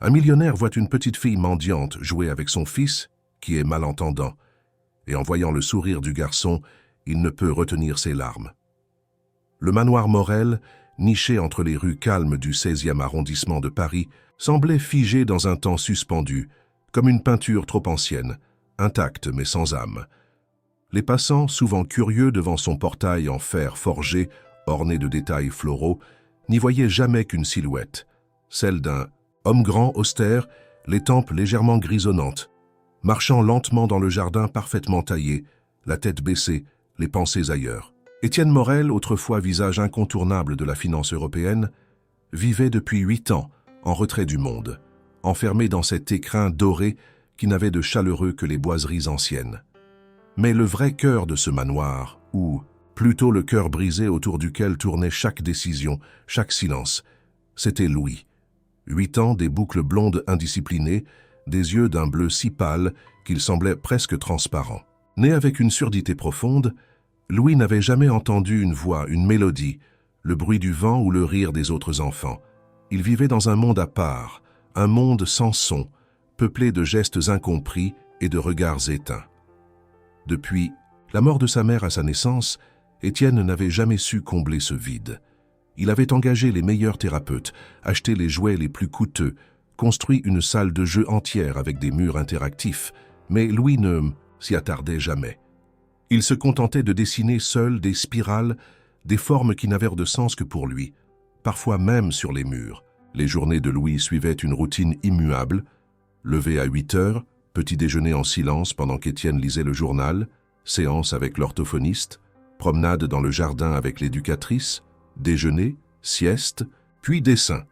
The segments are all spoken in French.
Un millionnaire voit une petite fille mendiante jouer avec son fils, qui est malentendant, et en voyant le sourire du garçon, il ne peut retenir ses larmes. Le manoir Morel, niché entre les rues calmes du 16e arrondissement de Paris, semblait figé dans un temps suspendu, comme une peinture trop ancienne, intacte mais sans âme. Les passants, souvent curieux devant son portail en fer forgé, orné de détails floraux, n'y voyaient jamais qu'une silhouette, celle d'un homme grand, austère, les tempes légèrement grisonnantes, marchant lentement dans le jardin parfaitement taillé, la tête baissée, les pensées ailleurs. Étienne Morel, autrefois visage incontournable de la finance européenne, vivait depuis 8 ans en retrait du monde, enfermé dans cet écrin doré qui n'avait de chaleureux que les boiseries anciennes. Mais le vrai cœur de ce manoir, ou plutôt le cœur brisé autour duquel tournait chaque décision, chaque silence, c'était Louis. 8 ans, des boucles blondes indisciplinées, des yeux d'un bleu si pâle qu'il semblait presque transparent. Né avec une surdité profonde, Louis n'avait jamais entendu une voix, une mélodie, le bruit du vent ou le rire des autres enfants. Il vivait dans un monde à part, un monde sans son, peuplé de gestes incompris et de regards éteints. Depuis la mort de sa mère à sa naissance, Étienne n'avait jamais su combler ce vide. Il avait engagé les meilleurs thérapeutes, acheté les jouets les plus coûteux, construit une salle de jeu entière avec des murs interactifs, mais Louis ne s'y attardait jamais. Il se contentait de dessiner seul des spirales, des formes qui n'avaient de sens que pour lui, parfois même sur les murs. Les journées de Louis suivaient une routine immuable, lever à 8 heures, petit déjeuner en silence pendant qu'Étienne lisait le journal, séance avec l'orthophoniste, promenade dans le jardin avec l'éducatrice, déjeuner, sieste, puis dessin.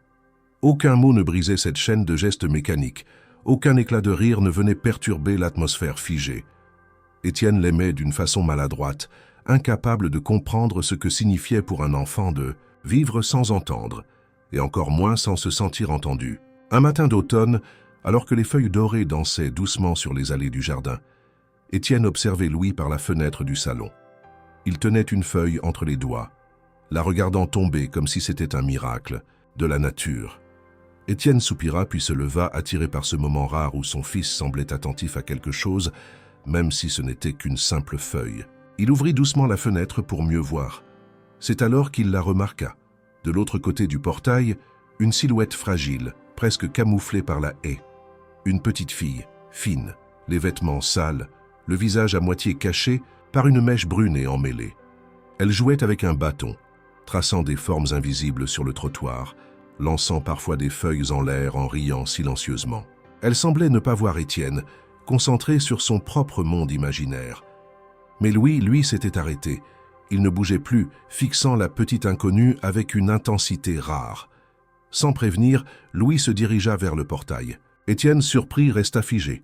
Aucun mot ne brisait cette chaîne de gestes mécaniques, aucun éclat de rire ne venait perturber l'atmosphère figée. Étienne l'aimait d'une façon maladroite, incapable de comprendre ce que signifiait pour un enfant de vivre sans entendre, et encore moins sans se sentir entendu. Un matin d'automne, alors que les feuilles dorées dansaient doucement sur les allées du jardin, Étienne observait Louis par la fenêtre du salon. Il tenait une feuille entre les doigts, la regardant tomber comme si c'était un miracle, de la nature. Étienne soupira puis se leva, attiré par ce moment rare où son fils semblait attentif à quelque chose, même si ce n'était qu'une simple feuille. Il ouvrit doucement la fenêtre pour mieux voir. C'est alors qu'il la remarqua. De l'autre côté du portail, une silhouette fragile, presque camouflée par la haie. Une petite fille, fine, les vêtements sales, le visage à moitié caché par une mèche brune et emmêlée. Elle jouait avec un bâton, traçant des formes invisibles sur le trottoir, lançant parfois des feuilles en l'air en riant silencieusement. Elle semblait ne pas voir Étienne, concentré sur son propre monde imaginaire. Mais Louis, lui, s'était arrêté. Il ne bougeait plus, fixant la petite inconnue avec une intensité rare. Sans prévenir, Louis se dirigea vers le portail. Étienne, surpris, resta figé.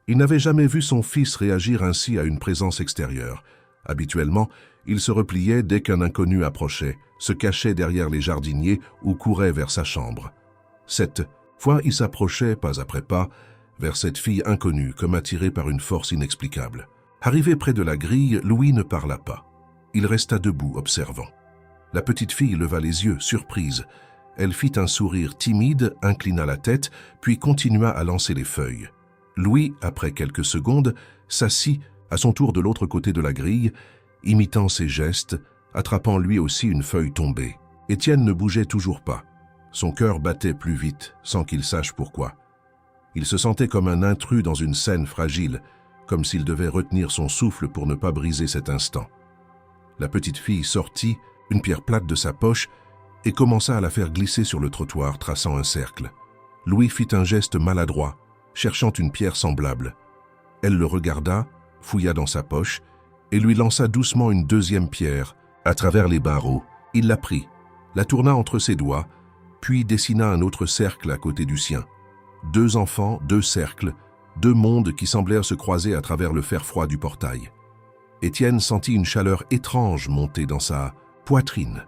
Il n'avait jamais vu son fils réagir ainsi à une présence extérieure. Habituellement, il se repliait dès qu'un inconnu approchait, se cachait derrière les jardiniers ou courait vers sa chambre. Cette fois, il s'approchait, pas après pas, vers cette fille inconnue, comme attiré par une force inexplicable. Arrivé près de la grille, Louis ne parla pas. Il resta debout, observant. La petite fille leva les yeux, surprise. Elle fit un sourire timide, inclina la tête, puis continua à lancer les feuilles. Louis, après quelques secondes, s'assit à son tour de l'autre côté de la grille, imitant ses gestes, attrapant lui aussi une feuille tombée. Étienne ne bougeait toujours pas. Son cœur battait plus vite, sans qu'il sache pourquoi. Il se sentait comme un intrus dans une scène fragile, comme s'il devait retenir son souffle pour ne pas briser cet instant. La petite fille sortit, une pierre plate de sa poche, et commença à la faire glisser sur le trottoir, traçant un cercle. Louis fit un geste maladroit, cherchant une pierre semblable. Elle le regarda, fouilla dans sa poche, et lui lança doucement une deuxième pierre, à travers les barreaux. Il la prit, la tourna entre ses doigts, puis dessina un autre cercle à côté du sien. 2 enfants, 2 cercles, 2 mondes qui semblèrent se croiser à travers le fer froid du portail. Étienne sentit une chaleur étrange monter dans sa poitrine.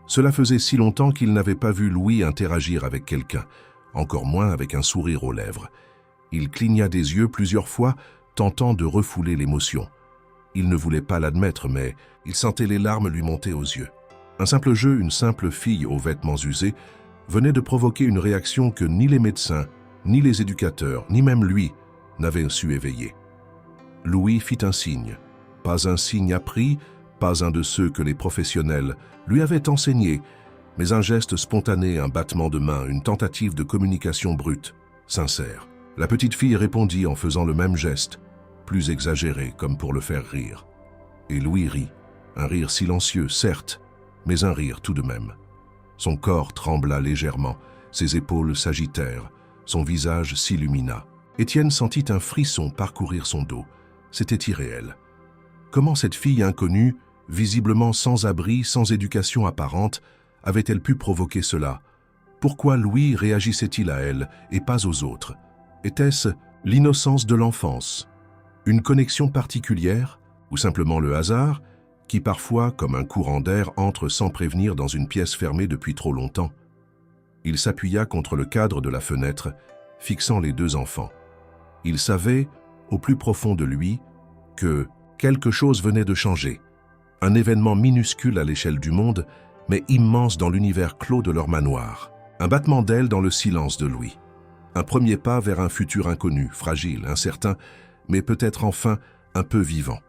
Cela faisait si longtemps qu'il n'avait pas vu Louis interagir avec quelqu'un, encore moins avec un sourire aux lèvres. Il cligna des yeux plusieurs fois, tentant de refouler l'émotion. Il ne voulait pas l'admettre, mais il sentait les larmes lui monter aux yeux. Un simple jeu, une simple fille aux vêtements usés, venait de provoquer une réaction que ni les médecins, Ni les éducateurs, ni même lui, n'avaient su éveiller. Louis fit un signe. Pas un signe appris, pas un de ceux que les professionnels lui avaient enseignés, mais un geste spontané, un battement de main, une tentative de communication brute, sincère. La petite fille répondit en faisant le même geste, plus exagéré, comme pour le faire rire. Et Louis rit, un rire silencieux, certes, mais un rire tout de même. Son corps trembla légèrement, ses épaules s'agitèrent, son visage s'illumina. Étienne sentit un frisson parcourir son dos. C'était irréel. Comment cette fille inconnue, visiblement sans abri, sans éducation apparente, avait-elle pu provoquer cela? Pourquoi Louis réagissait-il à elle et pas aux autres? Était-ce l'innocence de l'enfance? Une connexion particulière? Ou simplement le hasard, qui parfois, comme un courant d'air, entre sans prévenir dans une pièce fermée depuis trop longtemps? Il s'appuya contre le cadre de la fenêtre, fixant les deux enfants. Il savait, au plus profond de lui, que quelque chose venait de changer. Un événement minuscule à l'échelle du monde, mais immense dans l'univers clos de leur manoir. Un battement d'ailes dans le silence de Louis. Un premier pas vers un futur inconnu, fragile, incertain, mais peut-être enfin un peu vivant.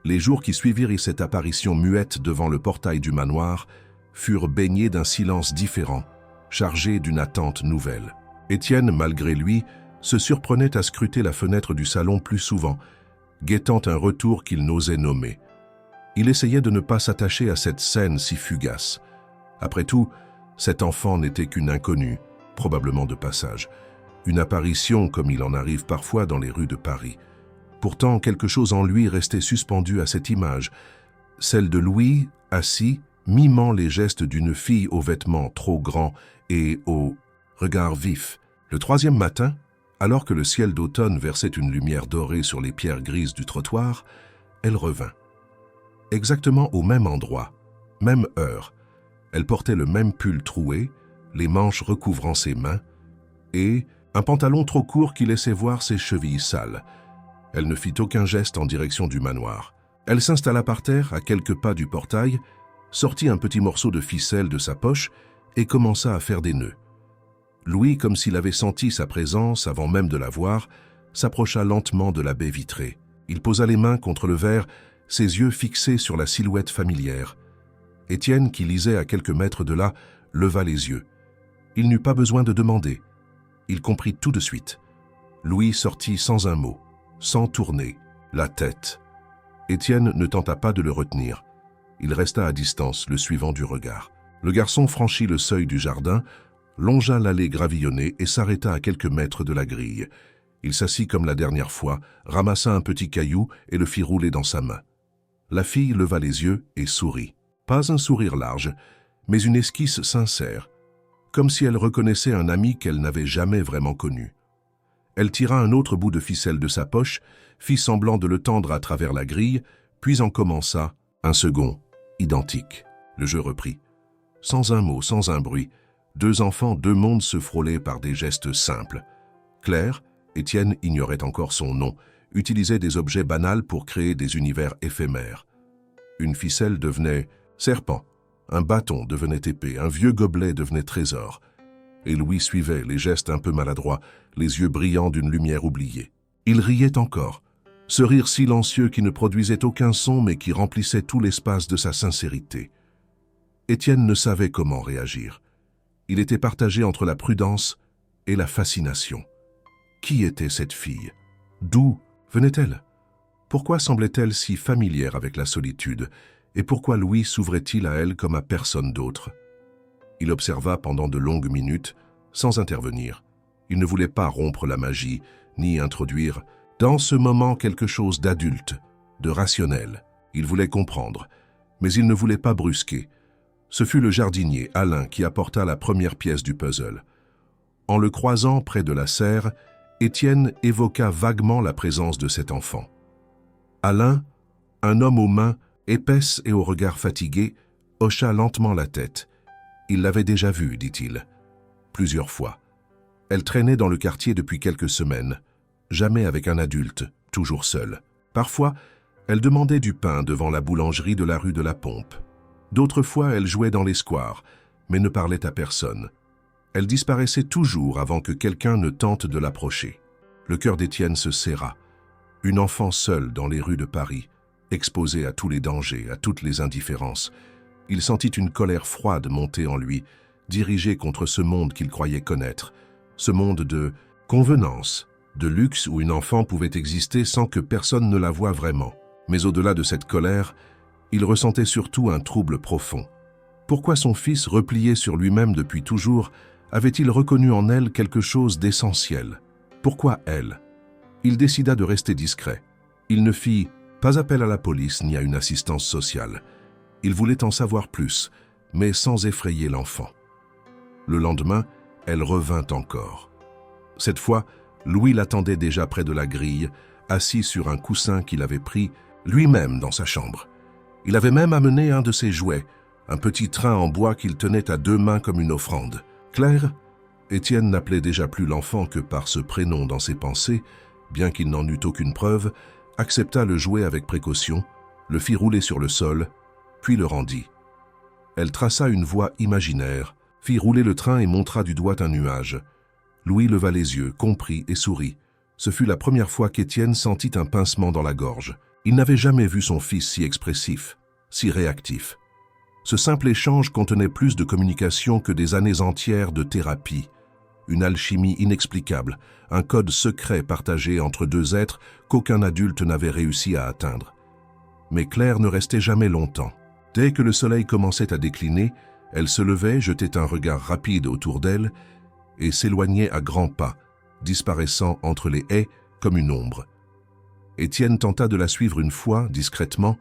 Les jours qui suivirent cette apparition muette devant le portail du manoir furent baignés d'un silence différent, chargé d'une attente nouvelle. Étienne, malgré lui, se surprenait à scruter la fenêtre du salon plus souvent, guettant un retour qu'il n'osait nommer. Il essayait de ne pas s'attacher à cette scène si fugace. Après tout, cet enfant n'était qu'une inconnue, probablement de passage. Une apparition comme il en arrive parfois dans les rues de Paris. Pourtant, quelque chose en lui restait suspendu à cette image, celle de Louis, assis, mimant les gestes d'une fille aux vêtements trop grands et au regard vif. Le troisième matin, alors que le ciel d'automne versait une lumière dorée sur les pierres grises du trottoir, elle revint. Exactement au même endroit, même heure. Elle portait le même pull troué, les manches recouvrant ses mains, et un pantalon trop court qui laissait voir ses chevilles sales. Elle ne fit aucun geste en direction du manoir. Elle s'installa par terre, à quelques pas du portail, sortit un petit morceau de ficelle de sa poche et commença à faire des nœuds. Louis, comme s'il avait senti sa présence avant même de la voir, s'approcha lentement de la baie vitrée. Il posa les mains contre le verre, ses yeux fixés sur la silhouette familière. Étienne, qui lisait à quelques mètres de là, leva les yeux. Il n'eut pas besoin de demander. Il comprit tout de suite. Louis sortit sans un mot, sans tourner, la tête. Étienne ne tenta pas de le retenir. Il resta à distance, le suivant du regard. Le garçon franchit le seuil du jardin, longea l'allée gravillonnée et s'arrêta à quelques mètres de la grille. Il s'assit comme la dernière fois, ramassa un petit caillou et le fit rouler dans sa main. La fille leva les yeux et sourit. Pas un sourire large, mais une esquisse sincère, comme si elle reconnaissait un ami qu'elle n'avait jamais vraiment connu. Elle tira un autre bout de ficelle de sa poche, fit semblant de le tendre à travers la grille, puis en commença un second, identique. Le jeu reprit. Sans un mot, sans un bruit, deux enfants, deux mondes se frôlaient par des gestes simples. Claire, Étienne ignorait encore son nom, utilisait des objets banals pour créer des univers éphémères. Une ficelle devenait serpent, un bâton devenait épée, un vieux gobelet devenait trésor. Et Louis suivait, les gestes un peu maladroits, les yeux brillants d'une lumière oubliée. Il riait encore, ce rire silencieux qui ne produisait aucun son mais qui remplissait tout l'espace de sa sincérité. Étienne ne savait comment réagir. Il était partagé entre la prudence et la fascination. Qui était cette fille? D'où venait-elle? Pourquoi semblait-elle si familière avec la solitude? Et pourquoi Louis s'ouvrait-il à elle comme à personne d'autre? Il observa pendant de longues minutes, sans intervenir. Il ne voulait pas rompre la magie, ni introduire dans ce moment quelque chose d'adulte, de rationnel. Il voulait comprendre, mais il ne voulait pas brusquer. Ce fut le jardinier, Alain, qui apporta la première pièce du puzzle. En le croisant près de la serre, Étienne évoqua vaguement la présence de cet enfant. Alain, un homme aux mains épaisses et au regard fatigué, hocha lentement la tête. Il l'avait déjà vue, dit-il, plusieurs fois. Elle traînait dans le quartier depuis quelques semaines, jamais avec un adulte, toujours seule. Parfois, elle demandait du pain devant la boulangerie de la rue de la Pompe. D'autres fois, elle jouait dans les squares, mais ne parlait à personne. Elle disparaissait toujours avant que quelqu'un ne tente de l'approcher. Le cœur d'Étienne se serra. Une enfant seule dans les rues de Paris, exposée à tous les dangers, à toutes les indifférences. Il sentit une colère froide monter en lui, dirigée contre ce monde qu'il croyait connaître, ce monde de convenance, de luxe où une enfant pouvait exister sans que personne ne la voie vraiment. Mais au-delà de cette colère, il ressentait surtout un trouble profond. Pourquoi son fils, replié sur lui-même depuis toujours, avait-il reconnu en elle quelque chose d'essentiel? Pourquoi elle? Il décida de rester discret. Il ne fit pas appel à la police ni à une assistance sociale. Il voulait en savoir plus, mais sans effrayer l'enfant. Le lendemain, elle revint encore. Cette fois, Louis l'attendait déjà près de la grille, assis sur un coussin qu'il avait pris lui-même dans sa chambre. Il avait même amené un de ses jouets, un petit train en bois qu'il tenait à 2 mains comme une offrande. Claire, Étienne n'appelait déjà plus l'enfant que par ce prénom dans ses pensées, bien qu'il n'en eût aucune preuve, accepta le jouet avec précaution, le fit rouler sur le sol, puis le rendit. Elle traça une voie imaginaire, fit rouler le train et montra du doigt un nuage. Louis leva les yeux, comprit et sourit. Ce fut la première fois qu'Étienne sentit un pincement dans la gorge. Il n'avait jamais vu son fils si expressif, si réactif. Ce simple échange contenait plus de communication que des années entières de thérapie. Une alchimie inexplicable, un code secret partagé entre 2 êtres qu'aucun adulte n'avait réussi à atteindre. Mais Claire ne restait jamais longtemps. Dès que le soleil commençait à décliner, elle se levait, jetait un regard rapide autour d'elle et s'éloignait à grands pas, disparaissant entre les haies comme une ombre. Étienne tenta de la suivre une fois, discrètement,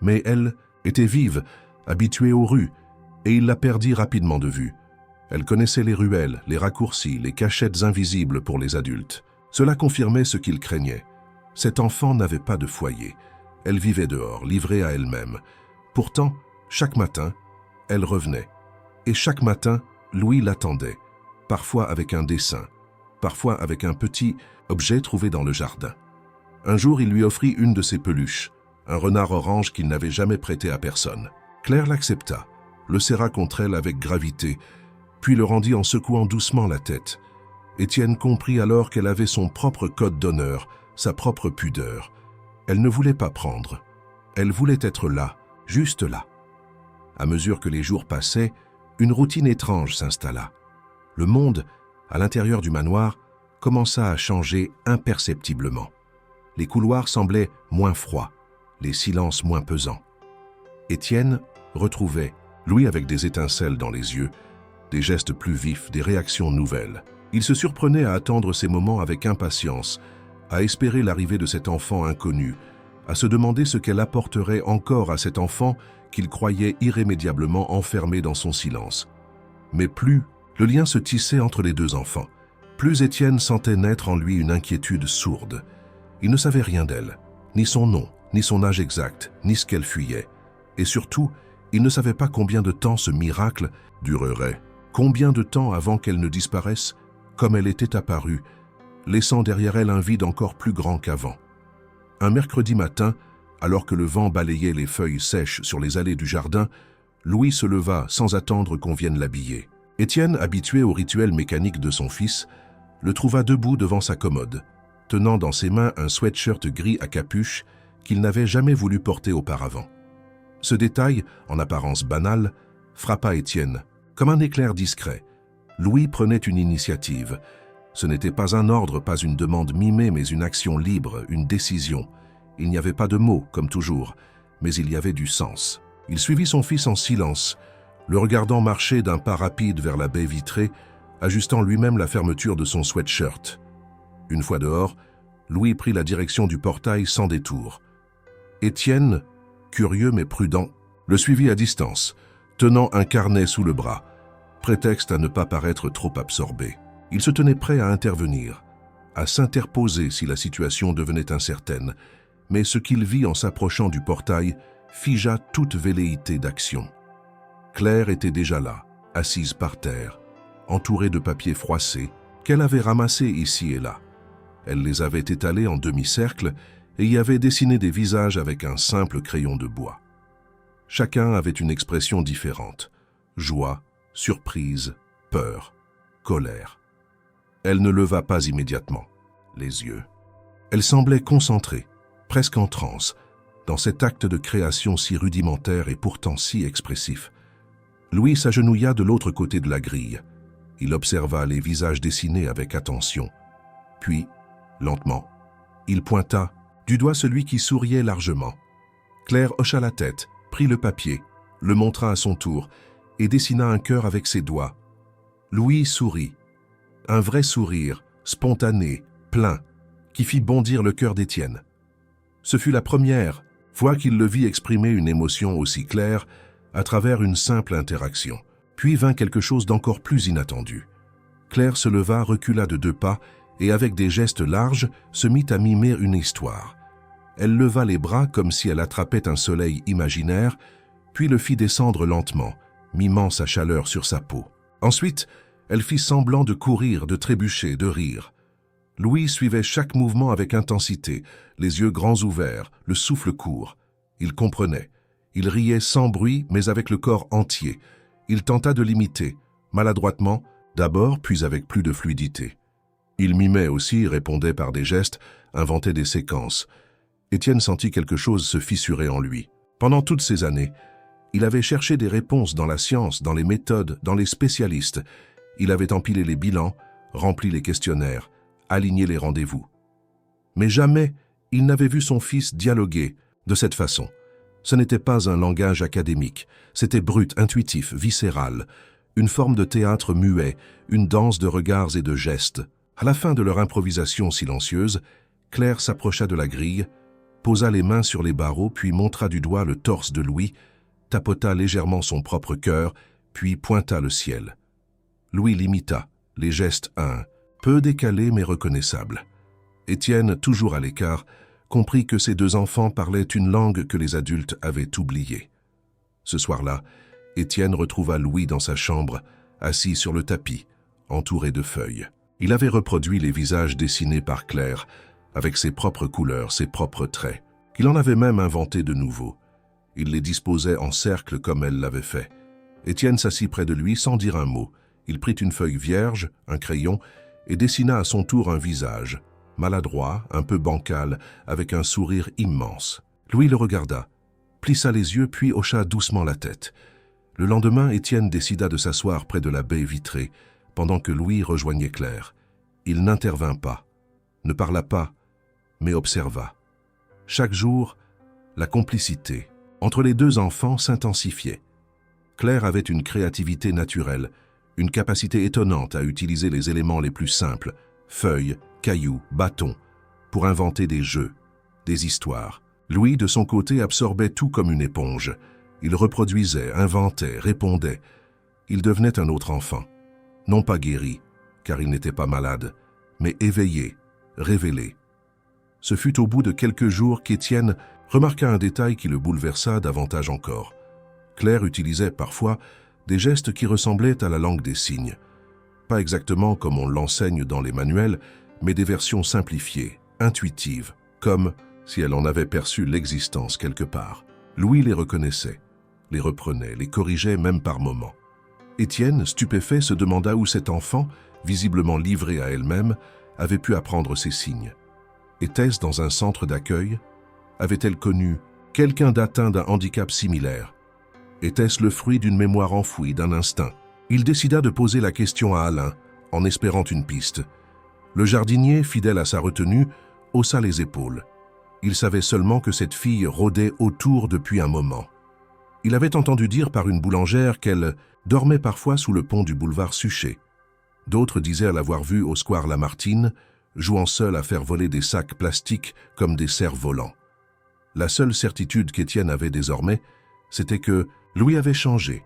mais elle était vive, habituée aux rues, et il la perdit rapidement de vue. Elle connaissait les ruelles, les raccourcis, les cachettes invisibles pour les adultes. Cela confirmait ce qu'il craignait. Cet enfant n'avait pas de foyer. Elle vivait dehors, livrée à elle-même. Pourtant, chaque matin, elle revenait. Et chaque matin, Louis l'attendait, parfois avec un dessin, parfois avec un petit objet trouvé dans le jardin. Un jour, il lui offrit une de ses peluches, un renard orange qu'il n'avait jamais prêté à personne. Claire l'accepta, le serra contre elle avec gravité, puis le rendit en secouant doucement la tête. Étienne comprit alors qu'elle avait son propre code d'honneur, sa propre pudeur. Elle ne voulait pas prendre. Elle voulait être là, juste là. À mesure que les jours passaient, une routine étrange s'installa. Le monde, à l'intérieur du manoir, commença à changer imperceptiblement. Les couloirs semblaient moins froids, les silences moins pesants. Étienne retrouvait, Louis avec des étincelles dans les yeux, des gestes plus vifs, des réactions nouvelles. Il se surprenait à attendre ces moments avec impatience, à espérer l'arrivée de cet enfant inconnu, à se demander ce qu'elle apporterait encore à cet enfant qu'il croyait irrémédiablement enfermé dans son silence. Mais plus le lien se tissait entre les 2 enfants, plus Étienne sentait naître en lui une inquiétude sourde. Il ne savait rien d'elle, ni son nom, ni son âge exact, ni ce qu'elle fuyait. Et surtout, il ne savait pas combien de temps ce miracle durerait, combien de temps avant qu'elle ne disparaisse, comme elle était apparue, laissant derrière elle un vide encore plus grand qu'avant. Un mercredi matin, alors que le vent balayait les feuilles sèches sur les allées du jardin, Louis se leva sans attendre qu'on vienne l'habiller. Étienne, habitué au rituel mécanique de son fils, le trouva debout devant sa commode, tenant dans ses mains un sweatshirt gris à capuche qu'il n'avait jamais voulu porter auparavant. Ce détail, en apparence banal, frappa Étienne, comme un éclair discret. Louis prenait une initiative. Ce n'était pas un ordre, pas une demande mimée, mais une action libre, une décision. Il n'y avait pas de mots, comme toujours, mais il y avait du sens. Il suivit son fils en silence, le regardant marcher d'un pas rapide vers la baie vitrée, ajustant lui-même la fermeture de son sweatshirt. Une fois dehors, Louis prit la direction du portail sans détour. Étienne, curieux mais prudent, le suivit à distance, tenant un carnet sous le bras, prétexte à ne pas paraître trop absorbé. Il se tenait prêt à intervenir, à s'interposer si la situation devenait incertaine, mais ce qu'il vit en s'approchant du portail figea toute velléité d'action. Claire était déjà là, assise par terre, entourée de papiers froissés qu'elle avait ramassés ici et là. Elle les avait étalés en demi-cercle et y avait dessiné des visages avec un simple crayon de bois. Chacun avait une expression différente, joie, surprise, peur. colère. Elle ne leva pas immédiatement les yeux. Elle semblait concentrée, presque en transe, dans cet acte de création si rudimentaire et pourtant si expressif. Louis s'agenouilla de l'autre côté de la grille. Il observa les visages dessinés avec attention. Puis, lentement, il pointa du doigt celui qui souriait largement. Claire hocha la tête, prit le papier, le montra à son tour et dessina un cœur avec ses doigts. Louis sourit. Un vrai sourire, spontané, plein, qui fit bondir le cœur d'Étienne. Ce fut la première fois qu'il le vit exprimer une émotion aussi claire à travers une simple interaction. Puis vint quelque chose d'encore plus inattendu. Claire se leva, recula de 2 pas et avec des gestes larges se mit à mimer une histoire. Elle leva les bras comme si elle attrapait un soleil imaginaire, puis le fit descendre lentement, mimant sa chaleur sur sa peau. Ensuite, elle fit semblant de courir, de trébucher, de rire. Louis suivait chaque mouvement avec intensité, les yeux grands ouverts, le souffle court. Il comprenait. Il riait sans bruit, mais avec le corps entier. Il tenta de l'imiter, maladroitement, d'abord, puis avec plus de fluidité. Il mimait aussi, répondait par des gestes, inventait des séquences. Étienne sentit quelque chose se fissurer en lui. Pendant toutes ces années, il avait cherché des réponses dans la science, dans les méthodes, dans les spécialistes. Il avait empilé les bilans, rempli les questionnaires, aligné les rendez-vous. Mais jamais il n'avait vu son fils dialoguer de cette façon. Ce n'était pas un langage académique, c'était brut, intuitif, viscéral, une forme de théâtre muet, une danse de regards et de gestes. À la fin de leur improvisation silencieuse, Claire s'approcha de la grille, posa les mains sur les barreaux, puis montra du doigt le torse de Louis, tapota légèrement son propre cœur, puis pointa le ciel. Louis l'imita, les gestes peu décalés mais reconnaissables. Étienne, toujours à l'écart, comprit que ces 2 enfants parlaient une langue que les adultes avaient oubliée. Ce soir-là, Étienne retrouva Louis dans sa chambre, assis sur le tapis, entouré de feuilles. Il avait reproduit les visages dessinés par Claire, avec ses propres couleurs, ses propres traits, qu'il en avait même inventés de nouveaux. Il les disposait en cercle comme elle l'avait fait. Étienne s'assit près de lui sans dire un mot. Il prit une feuille vierge, un crayon, et dessina à son tour un visage, maladroit, un peu bancal, avec un sourire immense. Louis le regarda, plissa les yeux puis hocha doucement la tête. Le lendemain, Étienne décida de s'asseoir près de la baie vitrée, pendant que Louis rejoignait Claire. Il n'intervint pas, ne parla pas, mais observa. Chaque jour, la complicité entre les 2 enfants s'intensifiait. Claire avait une créativité naturelle, une capacité étonnante à utiliser les éléments les plus simples, feuilles, cailloux, bâtons, pour inventer des jeux, des histoires. Louis, de son côté, absorbait tout comme une éponge. Il reproduisait, inventait, répondait. Il devenait un autre enfant. Non pas guéri, car il n'était pas malade, mais éveillé, révélé. Ce fut au bout de quelques jours qu'Étienne remarqua un détail qui le bouleversa davantage encore. Claire utilisait parfois des gestes qui ressemblaient à la langue des signes. Pas exactement comme on l'enseigne dans les manuels, mais des versions simplifiées, intuitives, comme si elle en avait perçu l'existence quelque part. Louis les reconnaissait, les reprenait, les corrigeait même par moments. Étienne, stupéfait, se demanda où cet enfant, visiblement livrée à elle-même, avait pu apprendre ces signes. Était-ce dans un centre d'accueil? Avait-elle connu quelqu'un d'atteint d'un handicap similaire? Était-ce le fruit d'une mémoire enfouie, d'un instinct? Il décida de poser la question à Alain, en espérant une piste. Le jardinier, fidèle à sa retenue, haussa les épaules. Il savait seulement que cette fille rôdait autour depuis un moment. Il avait entendu dire par une boulangère qu'elle dormait parfois sous le pont du boulevard Suchet. D'autres disaient l'avoir vue au square Lamartine, jouant seule à faire voler des sacs plastiques comme des cerfs-volants. La seule certitude qu'Étienne avait désormais, c'était que Louis avait changé.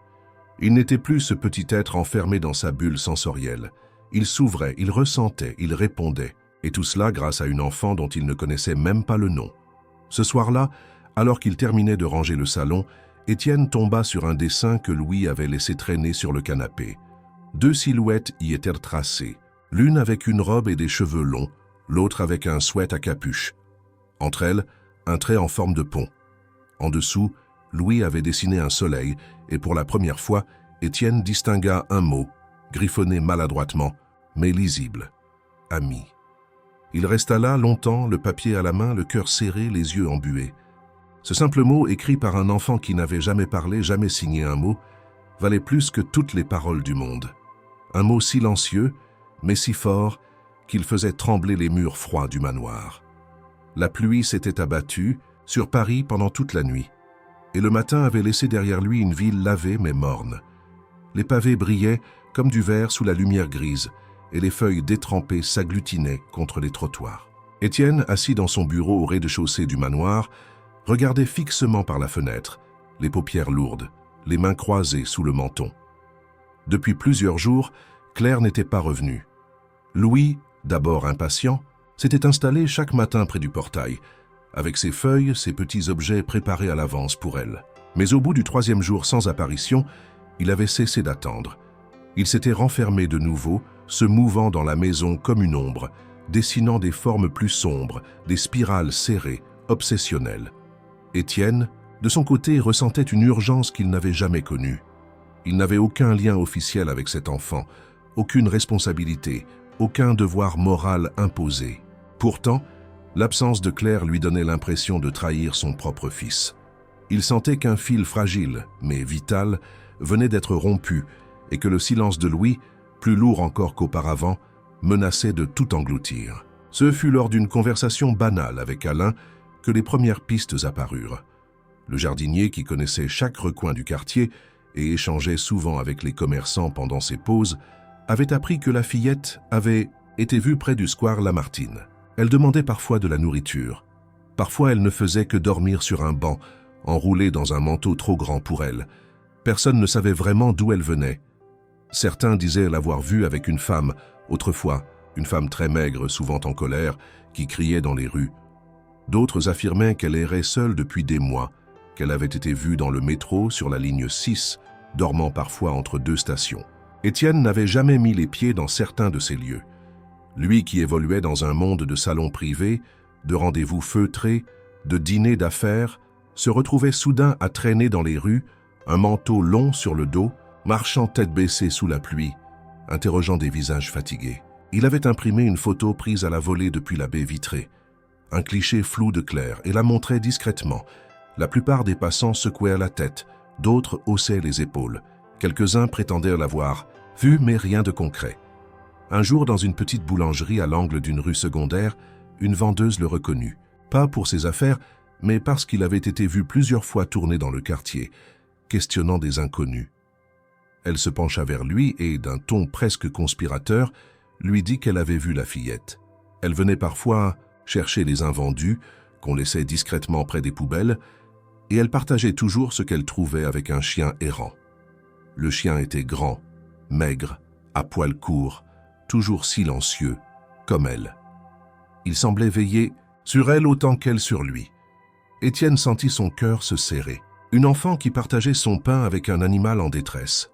Il n'était plus ce petit être enfermé dans sa bulle sensorielle. Il s'ouvrait, il ressentait, il répondait. Et tout cela grâce à une enfant dont il ne connaissait même pas le nom. Ce soir-là, alors qu'il terminait de ranger le salon, Étienne tomba sur un dessin que Louis avait laissé traîner sur le canapé. 2 silhouettes y étaient tracées, l'une avec une robe et des cheveux longs, l'autre avec un sweat à capuche. Entre elles, un trait en forme de pont. En dessous, Louis avait dessiné un soleil et pour la première fois, Étienne distingua un mot, griffonné maladroitement, mais lisible. Ami. Il resta là longtemps, le papier à la main, le cœur serré, les yeux embués. Ce simple mot, écrit par un enfant qui n'avait jamais parlé, jamais signé un mot, valait plus que toutes les paroles du monde. Un mot silencieux, mais si fort qu'il faisait trembler les murs froids du manoir. La pluie s'était abattue sur Paris pendant toute la nuit, et le matin avait laissé derrière lui une ville lavée mais morne. Les pavés brillaient comme du verre sous la lumière grise, et les feuilles détrempées s'agglutinaient contre les trottoirs. Étienne, assis dans son bureau au rez-de-chaussée du manoir, regardait fixement par la fenêtre, les paupières lourdes, les mains croisées sous le menton. Depuis plusieurs jours, Claire n'était pas revenue. Louis, d'abord impatient, s'était installé chaque matin près du portail, avec ses feuilles, ses petits objets préparés à l'avance pour elle. Mais au bout du 3e jour sans apparition, il avait cessé d'attendre. Il s'était renfermé de nouveau, se mouvant dans la maison comme une ombre, dessinant des formes plus sombres, des spirales serrées, obsessionnelles. Étienne, de son côté, ressentait une urgence qu'il n'avait jamais connue. Il n'avait aucun lien officiel avec cet enfant, aucune responsabilité, aucun devoir moral imposé. Pourtant, l'absence de Claire lui donnait l'impression de trahir son propre fils. Il sentait qu'un fil fragile, mais vital, venait d'être rompu et que le silence de Louis, plus lourd encore qu'auparavant, menaçait de tout engloutir. Ce fut lors d'une conversation banale avec Alain que les premières pistes apparurent. Le jardinier, qui connaissait chaque recoin du quartier et échangeait souvent avec les commerçants pendant ses pauses, avait appris que la fillette avait été vue près du square Lamartine. Elle demandait parfois de la nourriture. Parfois, elle ne faisait que dormir sur un banc, enroulée dans un manteau trop grand pour elle. Personne ne savait vraiment d'où elle venait. Certains disaient l'avoir vue avec une femme, autrefois, une femme très maigre, souvent en colère, qui criait dans les rues. D'autres affirmaient qu'elle errait seule depuis des mois, qu'elle avait été vue dans le métro sur la ligne 6, dormant parfois entre 2 stations. Étienne n'avait jamais mis les pieds dans certains de ces lieux. Lui qui évoluait dans un monde de salons privés, de rendez-vous feutrés, de dîners d'affaires, se retrouvait soudain à traîner dans les rues, un manteau long sur le dos, marchant tête baissée sous la pluie, interrogeant des visages fatigués. Il avait imprimé une photo prise à la volée depuis la baie vitrée, un cliché flou de Claire, et la montrait discrètement. La plupart des passants secouaient la tête, d'autres haussaient les épaules. Quelques-uns prétendaient l'avoir vu, mais rien de concret. Un jour, dans une petite boulangerie à l'angle d'une rue secondaire, une vendeuse le reconnut, pas pour ses affaires, mais parce qu'il avait été vu plusieurs fois tourner dans le quartier, questionnant des inconnus. Elle se pencha vers lui et, d'un ton presque conspirateur, lui dit qu'elle avait vu la fillette. Elle venait parfois chercher les invendus, qu'on laissait discrètement près des poubelles, et elle partageait toujours ce qu'elle trouvait avec un chien errant. Le chien était grand, maigre, à poils courts, toujours silencieux, comme elle. Il semblait veiller sur elle autant qu'elle sur lui. Étienne sentit son cœur se serrer. Une enfant qui partageait son pain avec un animal en détresse.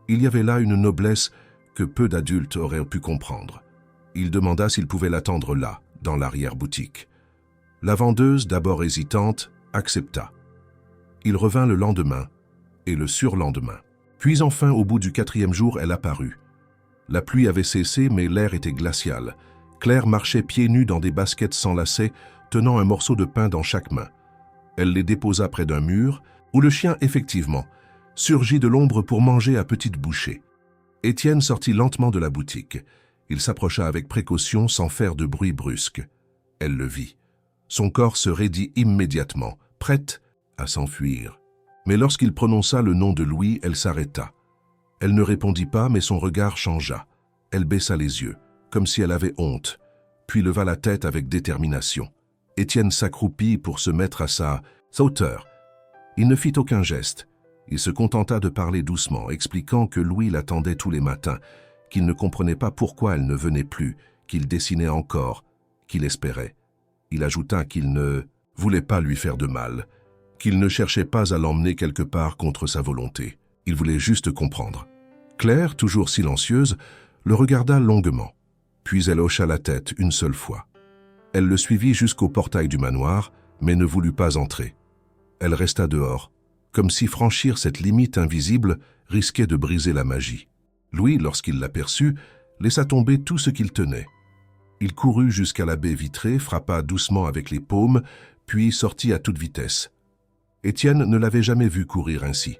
Il y avait là une noblesse que peu d'adultes auraient pu comprendre. Il demanda s'il pouvait l'attendre là, dans l'arrière-boutique. La vendeuse, d'abord hésitante, accepta. Il revint le lendemain et le surlendemain. Puis enfin, au bout du 4e jour, elle apparut. La pluie avait cessé, mais l'air était glacial. Claire marchait pieds nus dans des baskets sans lacets, tenant un morceau de pain dans chaque main. Elle les déposa près d'un mur, où le chien, effectivement, surgit de l'ombre pour manger à petites bouchées. Étienne sortit lentement de la boutique. Il s'approcha avec précaution, sans faire de bruit brusque. Elle le vit. Son corps se raidit immédiatement, prête à s'enfuir. Mais lorsqu'il prononça le nom de Louis, elle s'arrêta. Elle ne répondit pas, mais son regard changea. Elle baissa les yeux, comme si elle avait honte, puis leva la tête avec détermination. Étienne s'accroupit pour se mettre à sa hauteur. Il ne fit aucun geste. Il se contenta de parler doucement, expliquant que Louis l'attendait tous les matins, qu'il ne comprenait pas pourquoi elle ne venait plus, qu'il dessinait encore, qu'il espérait. Il ajouta qu'il ne voulait pas lui faire de mal, qu'il ne cherchait pas à l'emmener quelque part contre sa volonté. Il voulait juste comprendre. Claire, toujours silencieuse, le regarda longuement, puis elle hocha la tête une seule fois. Elle le suivit jusqu'au portail du manoir, mais ne voulut pas entrer. Elle resta dehors, comme si franchir cette limite invisible risquait de briser la magie. Louis, lorsqu'il l'aperçut, laissa tomber tout ce qu'il tenait. Il courut jusqu'à la baie vitrée, frappa doucement avec les paumes, puis sortit à toute vitesse. Étienne ne l'avait jamais vu courir ainsi.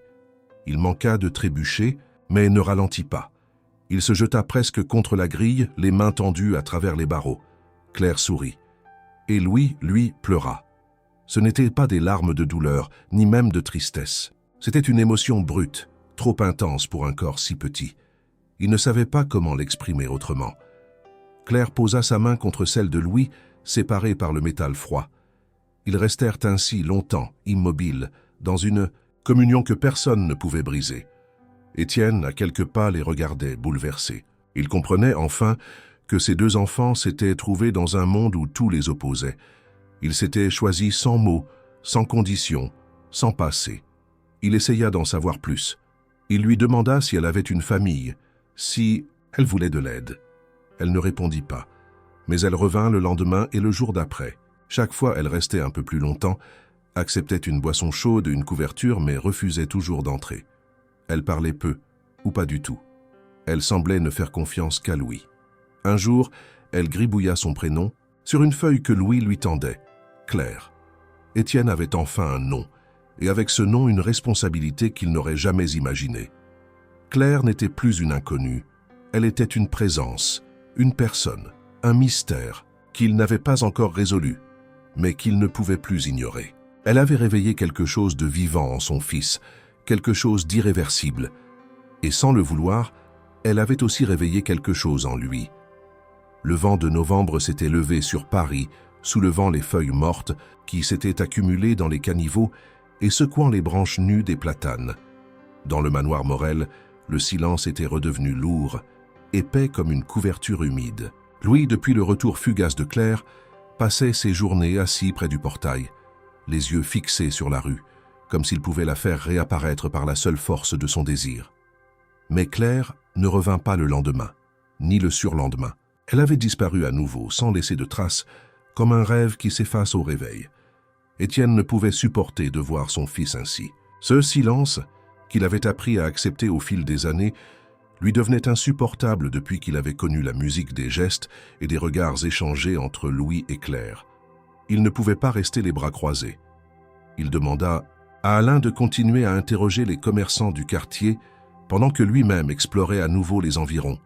Il manqua de trébucher, mais ne ralentit pas. Il se jeta presque contre la grille, les mains tendues à travers les barreaux. Claire sourit. Et Louis, lui, pleura. Ce n'étaient pas des larmes de douleur, ni même de tristesse. C'était une émotion brute, trop intense pour un corps si petit. Il ne savait pas comment l'exprimer autrement. Claire posa sa main contre celle de Louis, séparée par le métal froid. Ils restèrent ainsi longtemps, immobiles, dans une communion que personne ne pouvait briser. Étienne, à quelques pas, les regardait, bouleversé. Il comprenait enfin que ces deux enfants s'étaient trouvés dans un monde où tout les opposait. Ils s'étaient choisis sans mots, sans conditions, sans passé. Il essaya d'en savoir plus. Il lui demanda si elle avait une famille, si elle voulait de l'aide. Elle ne répondit pas, mais elle revint le lendemain et le jour d'après. Chaque fois, elle restait un peu plus longtemps, acceptait une boisson chaude, une couverture, mais refusait toujours d'entrer. Elle parlait peu, ou pas du tout. Elle semblait ne faire confiance qu'à Louis. Un jour, elle gribouilla son prénom sur une feuille que Louis lui tendait. Claire. Étienne avait enfin un nom, et avec ce nom une responsabilité qu'il n'aurait jamais imaginée. Claire n'était plus une inconnue, elle était une présence, une personne, un mystère qu'il n'avait pas encore résolu, mais qu'il ne pouvait plus ignorer. Elle avait réveillé quelque chose de vivant en son fils, quelque chose d'irréversible, et sans le vouloir, elle avait aussi réveillé quelque chose en lui. Le vent de novembre s'était levé sur Paris, soulevant les feuilles mortes qui s'étaient accumulées dans les caniveaux et secouant les branches nues des platanes. Dans le manoir Morel, le silence était redevenu lourd, épais comme une couverture humide. Louis, depuis le retour fugace de Claire, passait ses journées assis près du portail, les yeux fixés sur la rue, comme s'il pouvait la faire réapparaître par la seule force de son désir. Mais Claire ne revint pas le lendemain, ni le surlendemain. Elle avait disparu à nouveau, sans laisser de traces, comme un rêve qui s'efface au réveil. Étienne ne pouvait supporter de voir son fils ainsi. Ce silence, qu'il avait appris à accepter au fil des années, lui devenait insupportable depuis qu'il avait connu la musique des gestes et des regards échangés entre Louis et Claire. Il ne pouvait pas rester les bras croisés. Il demanda à Alain de continuer à interroger les commerçants du quartier pendant que lui-même explorait à nouveau les environs,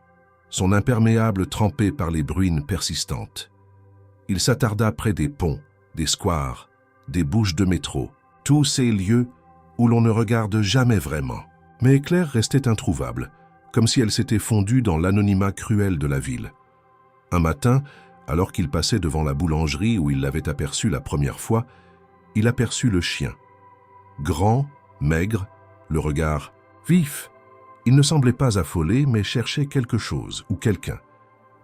son imperméable trempé par les bruines persistantes. Il s'attarda près des ponts, des squares, des bouches de métro, tous ces lieux où l'on ne regarde jamais vraiment. Mais Claire restait introuvable, comme si elle s'était fondue dans l'anonymat cruel de la ville. Un matin, alors qu'il passait devant la boulangerie où il l'avait aperçue la première fois, il aperçut le chien. Grand, maigre, le regard vif. Il ne semblait pas affolé, mais cherchait quelque chose ou quelqu'un.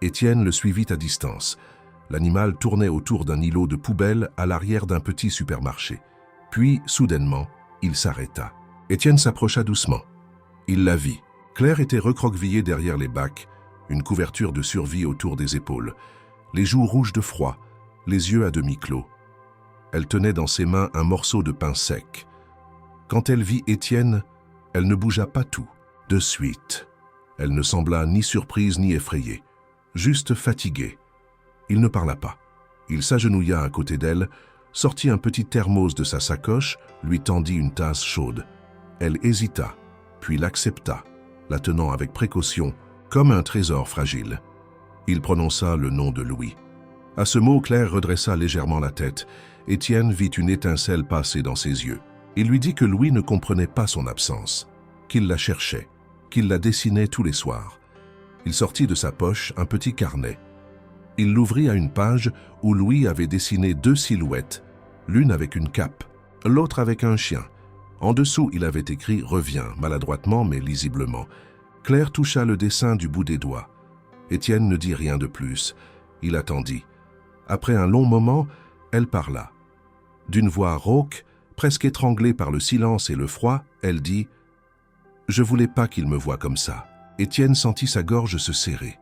Étienne le suivit à distance. L'animal tournait autour d'un îlot de poubelle à l'arrière d'un petit supermarché. Puis, soudainement, il s'arrêta. Étienne s'approcha doucement. Il la vit. Claire était recroquevillée derrière les bacs, une couverture de survie autour des épaules, les joues rouges de froid, les yeux à demi clos. Elle tenait dans ses mains un morceau de pain sec. Quand elle vit Étienne, elle ne bougea pas tout. De suite, elle ne sembla ni surprise ni effrayée, juste fatiguée. Il ne parla pas. Il s'agenouilla à côté d'elle, sortit un petit thermos de sa sacoche, lui tendit une tasse chaude. Elle hésita, puis l'accepta, la tenant avec précaution, comme un trésor fragile. Il prononça le nom de Louis. À ce mot, Claire redressa légèrement la tête. Étienne vit une étincelle passer dans ses yeux. Il lui dit que Louis ne comprenait pas son absence, qu'il la cherchait, qu'il la dessinait tous les soirs. Il sortit de sa poche un petit carnet. Il l'ouvrit à une page où Louis avait dessiné 2 silhouettes, l'une avec une cape, l'autre avec un chien. En dessous, il avait écrit « Reviens », maladroitement mais lisiblement. Claire toucha le dessin du bout des doigts. Étienne ne dit rien de plus. Il attendit. Après un long moment, elle parla. D'une voix rauque, presque étranglée par le silence et le froid, elle dit « Je voulais pas qu'il me voie comme ça. » Étienne sentit sa gorge se serrer.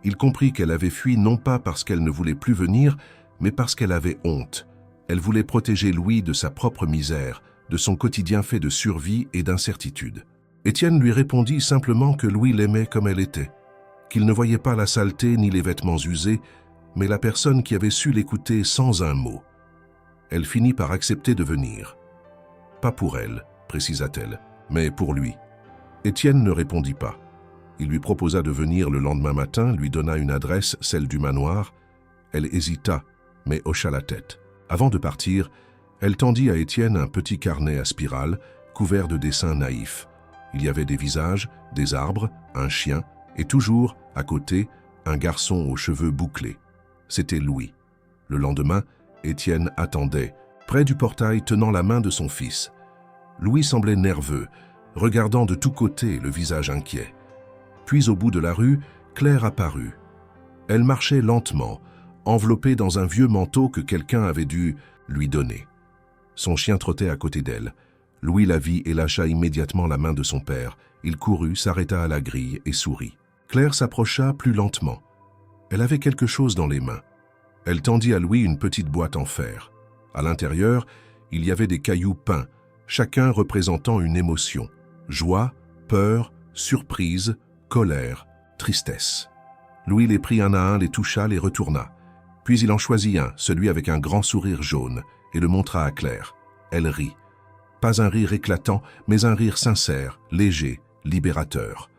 Il comprit qu'elle avait fui non pas parce qu'elle ne voulait plus venir, mais parce qu'elle avait honte. Elle voulait protéger Louis de sa propre misère, de son quotidien fait de survie et d'incertitude. Étienne lui répondit simplement que Louis l'aimait comme elle était, qu'il ne voyait pas la saleté ni les vêtements usés, mais la personne qui avait su l'écouter sans un mot. Elle finit par accepter de venir. Pas pour elle, précisa-t-elle, mais pour lui. Étienne ne répondit pas. Il lui proposa de venir le lendemain matin, lui donna une adresse, celle du manoir. Elle hésita, mais hocha la tête. Avant de partir, elle tendit à Étienne un petit carnet à spirale, couvert de dessins naïfs. Il y avait des visages, des arbres, un chien, et toujours, à côté, un garçon aux cheveux bouclés. C'était Louis. Le lendemain, Étienne attendait, près du portail tenant la main de son fils. Louis semblait nerveux, regardant de tous côtés, le visage inquiet. Puis au bout de la rue, Claire apparut. Elle marchait lentement, enveloppée dans un vieux manteau que quelqu'un avait dû lui donner. Son chien trottait à côté d'elle. Louis la vit et lâcha immédiatement la main de son père. Il courut, s'arrêta à la grille et sourit. Claire s'approcha plus lentement. Elle avait quelque chose dans les mains. Elle tendit à Louis une petite boîte en fer. À l'intérieur, il y avait des cailloux peints, chacun représentant une émotion. Joie, peur, surprise, colère, tristesse. Louis les prit un à un, les toucha, les retourna. Puis il en choisit un, celui avec un grand sourire jaune, et le montra à Claire. Elle rit. Pas un rire éclatant, mais un rire sincère, léger, libérateur.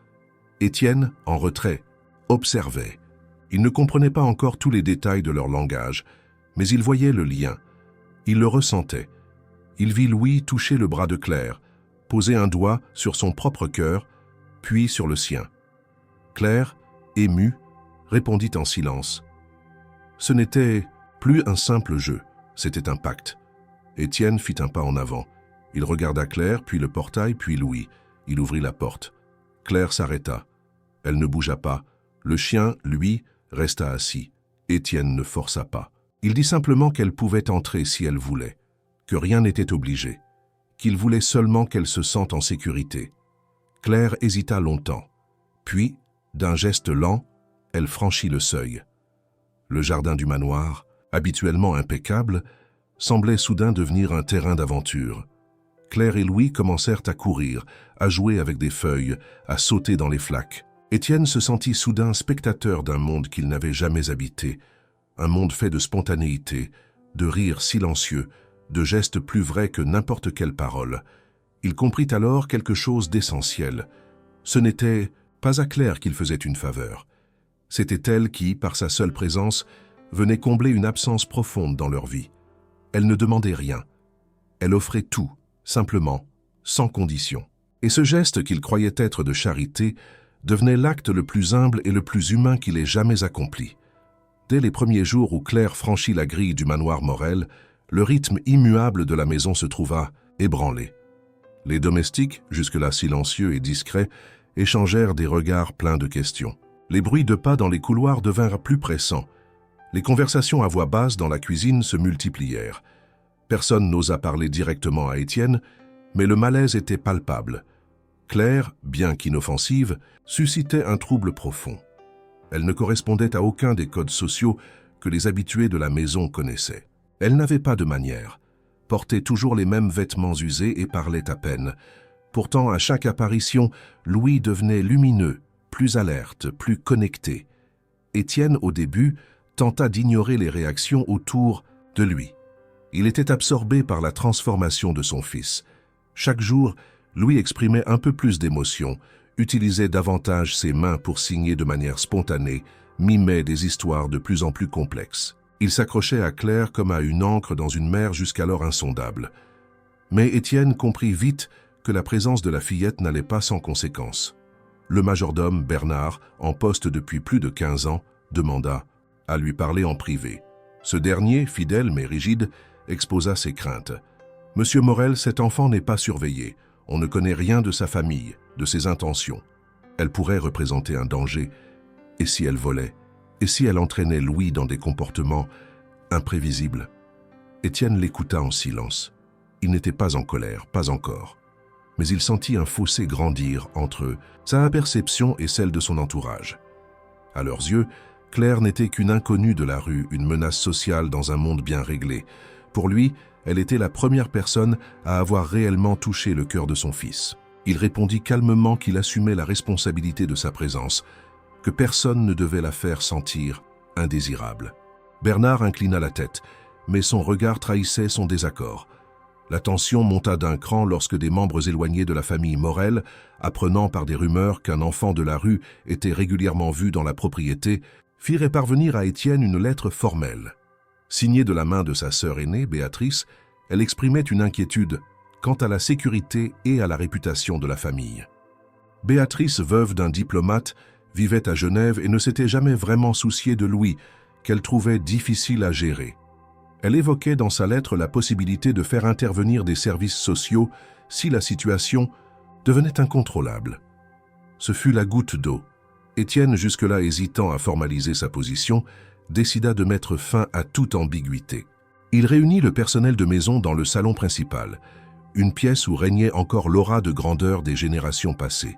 Étienne, en retrait, observait. Il ne comprenait pas encore tous les détails de leur langage, mais il voyait le lien. Il le ressentait. Il vit Louis toucher le bras de Claire, poser un doigt sur son propre cœur, puis sur le sien. Claire, émue, répondit en silence. Ce n'était plus un simple jeu, c'était un pacte. Étienne fit un pas en avant. Il regarda Claire, puis le portail, puis Louis. Il ouvrit la porte. Claire s'arrêta. Elle ne bougea pas. Le chien, lui, resta assis. Étienne ne força pas. Il dit simplement qu'elle pouvait entrer si elle voulait, que rien n'était obligé, qu'il voulait seulement qu'elle se sente en sécurité. Claire hésita longtemps. Puis, d'un geste lent, elle franchit le seuil. Le jardin du manoir, habituellement impeccable, semblait soudain devenir un terrain d'aventure. Claire et Louis commencèrent à courir, à jouer avec des feuilles, à sauter dans les flaques. Étienne se sentit soudain spectateur d'un monde qu'il n'avait jamais habité, un monde fait de spontanéité, de rires silencieux, de gestes plus vrais que n'importe quelle parole. Il comprit alors quelque chose d'essentiel. Ce n'était pas à Claire qu'il faisait une faveur. C'était elle qui, par sa seule présence, venait combler une absence profonde dans leur vie. Elle ne demandait rien. Elle offrait tout, simplement, sans condition. Et ce geste qu'il croyait être de charité devenait l'acte le plus humble et le plus humain qu'il ait jamais accompli. Dès les premiers jours où Claire franchit la grille du manoir Morel, le rythme immuable de la maison se trouva ébranlé. Les domestiques, jusque-là silencieux et discrets, échangèrent des regards pleins de questions. Les bruits de pas dans les couloirs devinrent plus pressants. Les conversations à voix basse dans la cuisine se multiplièrent. Personne n'osa parler directement à Étienne, mais le malaise était palpable. Claire, bien qu'inoffensive, suscitait un trouble profond. Elle ne correspondait à aucun des codes sociaux que les habitués de la maison connaissaient. Elle n'avait pas de manières, portait toujours les mêmes vêtements usés et parlait à peine. Pourtant, à chaque apparition, Louis devenait lumineux, plus alerte, plus connecté. Étienne, au début, tenta d'ignorer les réactions autour de lui. Il était absorbé par la transformation de son fils. Chaque jour, Louis exprimait un peu plus d'émotion, utilisait davantage ses mains pour signer de manière spontanée, mimait des histoires de plus en plus complexes. Il s'accrochait à Claire comme à une ancre dans une mer jusqu'alors insondable. Mais Étienne comprit vite que la présence de la fillette n'allait pas sans conséquence. Le majordome, Bernard, en poste depuis plus de 15 ans, demanda à lui parler en privé. Ce dernier, fidèle mais rigide, exposa ses craintes. « Monsieur Morel, cet enfant n'est pas surveillé. On ne connaît rien de sa famille, de ses intentions. Elle pourrait représenter un danger. Et si elle volait? Et si elle entraînait Louis dans des comportements imprévisibles ?» Étienne l'écouta en silence. Il n'était pas en colère, pas encore. Mais il sentit un fossé grandir entre sa perception et celle de son entourage. À leurs yeux, Claire n'était qu'une inconnue de la rue, une menace sociale dans un monde bien réglé. Pour lui, elle était la première personne à avoir réellement touché le cœur de son fils. Il répondit calmement qu'il assumait la responsabilité de sa présence, que personne ne devait la faire sentir indésirable. Bernard inclina la tête, mais son regard trahissait son désaccord. La tension monta d'un cran lorsque des membres éloignés de la famille Morel, apprenant par des rumeurs qu'un enfant de la rue était régulièrement vu dans la propriété, firent parvenir à Étienne une lettre formelle. Signée de la main de sa sœur aînée, Béatrice, elle exprimait une inquiétude quant à la sécurité et à la réputation de la famille. Béatrice, veuve d'un diplomate, vivait à Genève et ne s'était jamais vraiment souciée de Louis, qu'elle trouvait difficile à gérer. Elle évoquait dans sa lettre la possibilité de faire intervenir des services sociaux si la situation devenait incontrôlable. Ce fut la goutte d'eau. Étienne, jusque-là hésitant à formaliser sa position, décida de mettre fin à toute ambiguïté. Il réunit le personnel de maison dans le salon principal, une pièce où régnait encore l'aura de grandeur des générations passées.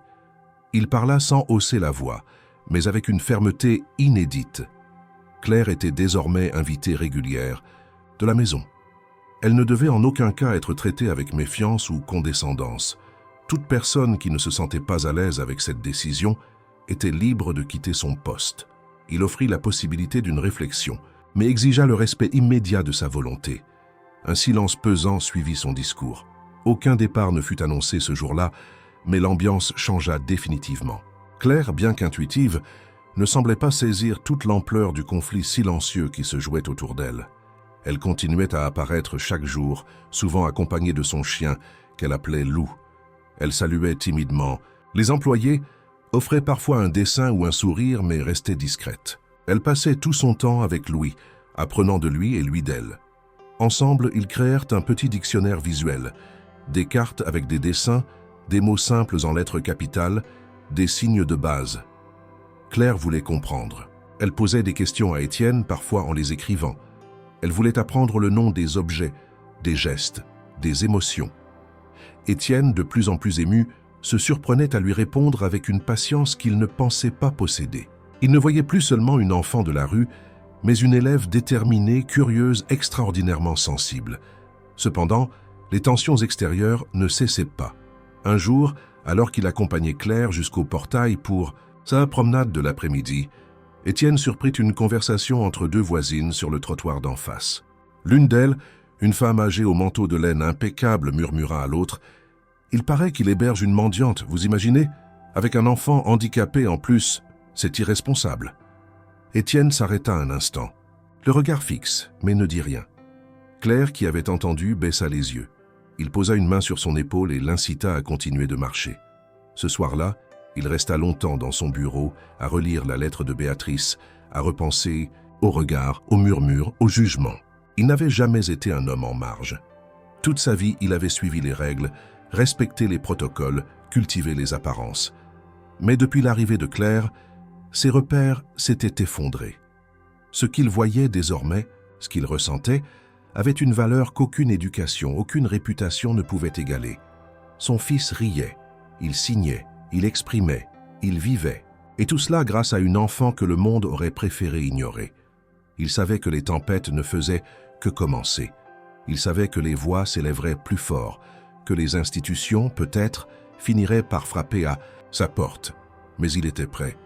Il parla sans hausser la voix, mais avec une fermeté inédite. Claire était désormais invitée régulière de la maison. Elle ne devait en aucun cas être traitée avec méfiance ou condescendance. Toute personne qui ne se sentait pas à l'aise avec cette décision était libre de quitter son poste. Il offrit la possibilité d'une réflexion, mais exigea le respect immédiat de sa volonté. Un silence pesant suivit son discours. Aucun départ ne fut annoncé ce jour-là, mais l'ambiance changea définitivement. Claire, bien qu'intuitive, ne semblait pas saisir toute l'ampleur du conflit silencieux qui se jouait autour d'elle. Elle continuait à apparaître chaque jour, souvent accompagnée de son chien, qu'elle appelait Lou. Elle saluait timidement. Les employés offraient parfois un dessin ou un sourire, mais restaient discrètes. Elle passait tout son temps avec Louis, apprenant de lui et lui d'elle. Ensemble, ils créèrent un petit dictionnaire visuel, des cartes avec des dessins, des mots simples en lettres capitales, des signes de base. Claire voulait comprendre. Elle posait des questions à Étienne, parfois en les écrivant. Elle voulait apprendre le nom des objets, des gestes, des émotions. Étienne, de plus en plus ému, se surprenait à lui répondre avec une patience qu'il ne pensait pas posséder. Il ne voyait plus seulement une enfant de la rue, mais une élève déterminée, curieuse, extraordinairement sensible. Cependant, les tensions extérieures ne cessaient pas. Un jour, alors qu'il accompagnait Claire jusqu'au portail pour sa promenade de l'après-midi, Étienne surprit une conversation entre deux voisines sur le trottoir d'en face. L'une d'elles, une femme âgée au manteau de laine impeccable, murmura à l'autre « Il paraît qu'il héberge une mendiante, vous imaginez? Avec un enfant handicapé en plus, c'est irresponsable. » Étienne s'arrêta un instant, le regard fixe, mais ne dit rien. Claire, qui avait entendu, baissa les yeux. Il posa une main sur son épaule et l'incita à continuer de marcher. Ce soir-là, il resta longtemps dans son bureau à relire la lettre de Béatrice, à repenser au regard, au murmure, au jugement. Il n'avait jamais été un homme en marge. Toute sa vie, il avait suivi les règles, respecté les protocoles, cultivé les apparences. Mais depuis l'arrivée de Claire, ses repères s'étaient effondrés. Ce qu'il voyait désormais, ce qu'il ressentait, avait une valeur qu'aucune éducation, aucune réputation ne pouvait égaler. Son fils riait, il signait, il exprimait, il vivait. Et tout cela grâce à une enfant que le monde aurait préféré ignorer. Il savait que les tempêtes ne faisaient que commencer. Il savait que les voix s'élèveraient plus fort, que les institutions, peut-être, finiraient par frapper à sa porte. Mais il était prêt.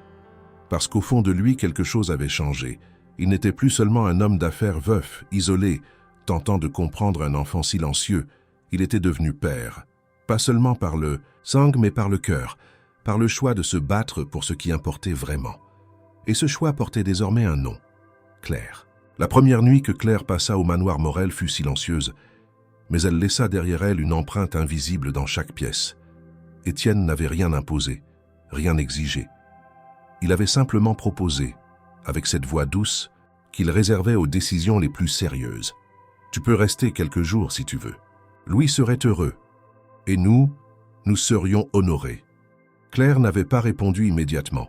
Parce qu'au fond de lui, quelque chose avait changé. Il n'était plus seulement un homme d'affaires veuf, isolé, tentant de comprendre un enfant silencieux. Il était devenu père. Pas seulement par le sang, mais par le cœur, par le choix de se battre pour ce qui importait vraiment. Et ce choix portait désormais un nom, Claire. La première nuit que Claire passa au manoir Morel fut silencieuse, mais elle laissa derrière elle une empreinte invisible dans chaque pièce. Étienne n'avait rien imposé, rien exigé. Il avait simplement proposé, avec cette voix douce, qu'il réservait aux décisions les plus sérieuses. « Tu peux rester quelques jours si tu veux. Louis serait heureux. Et nous serions honorés. » Claire n'avait pas répondu immédiatement.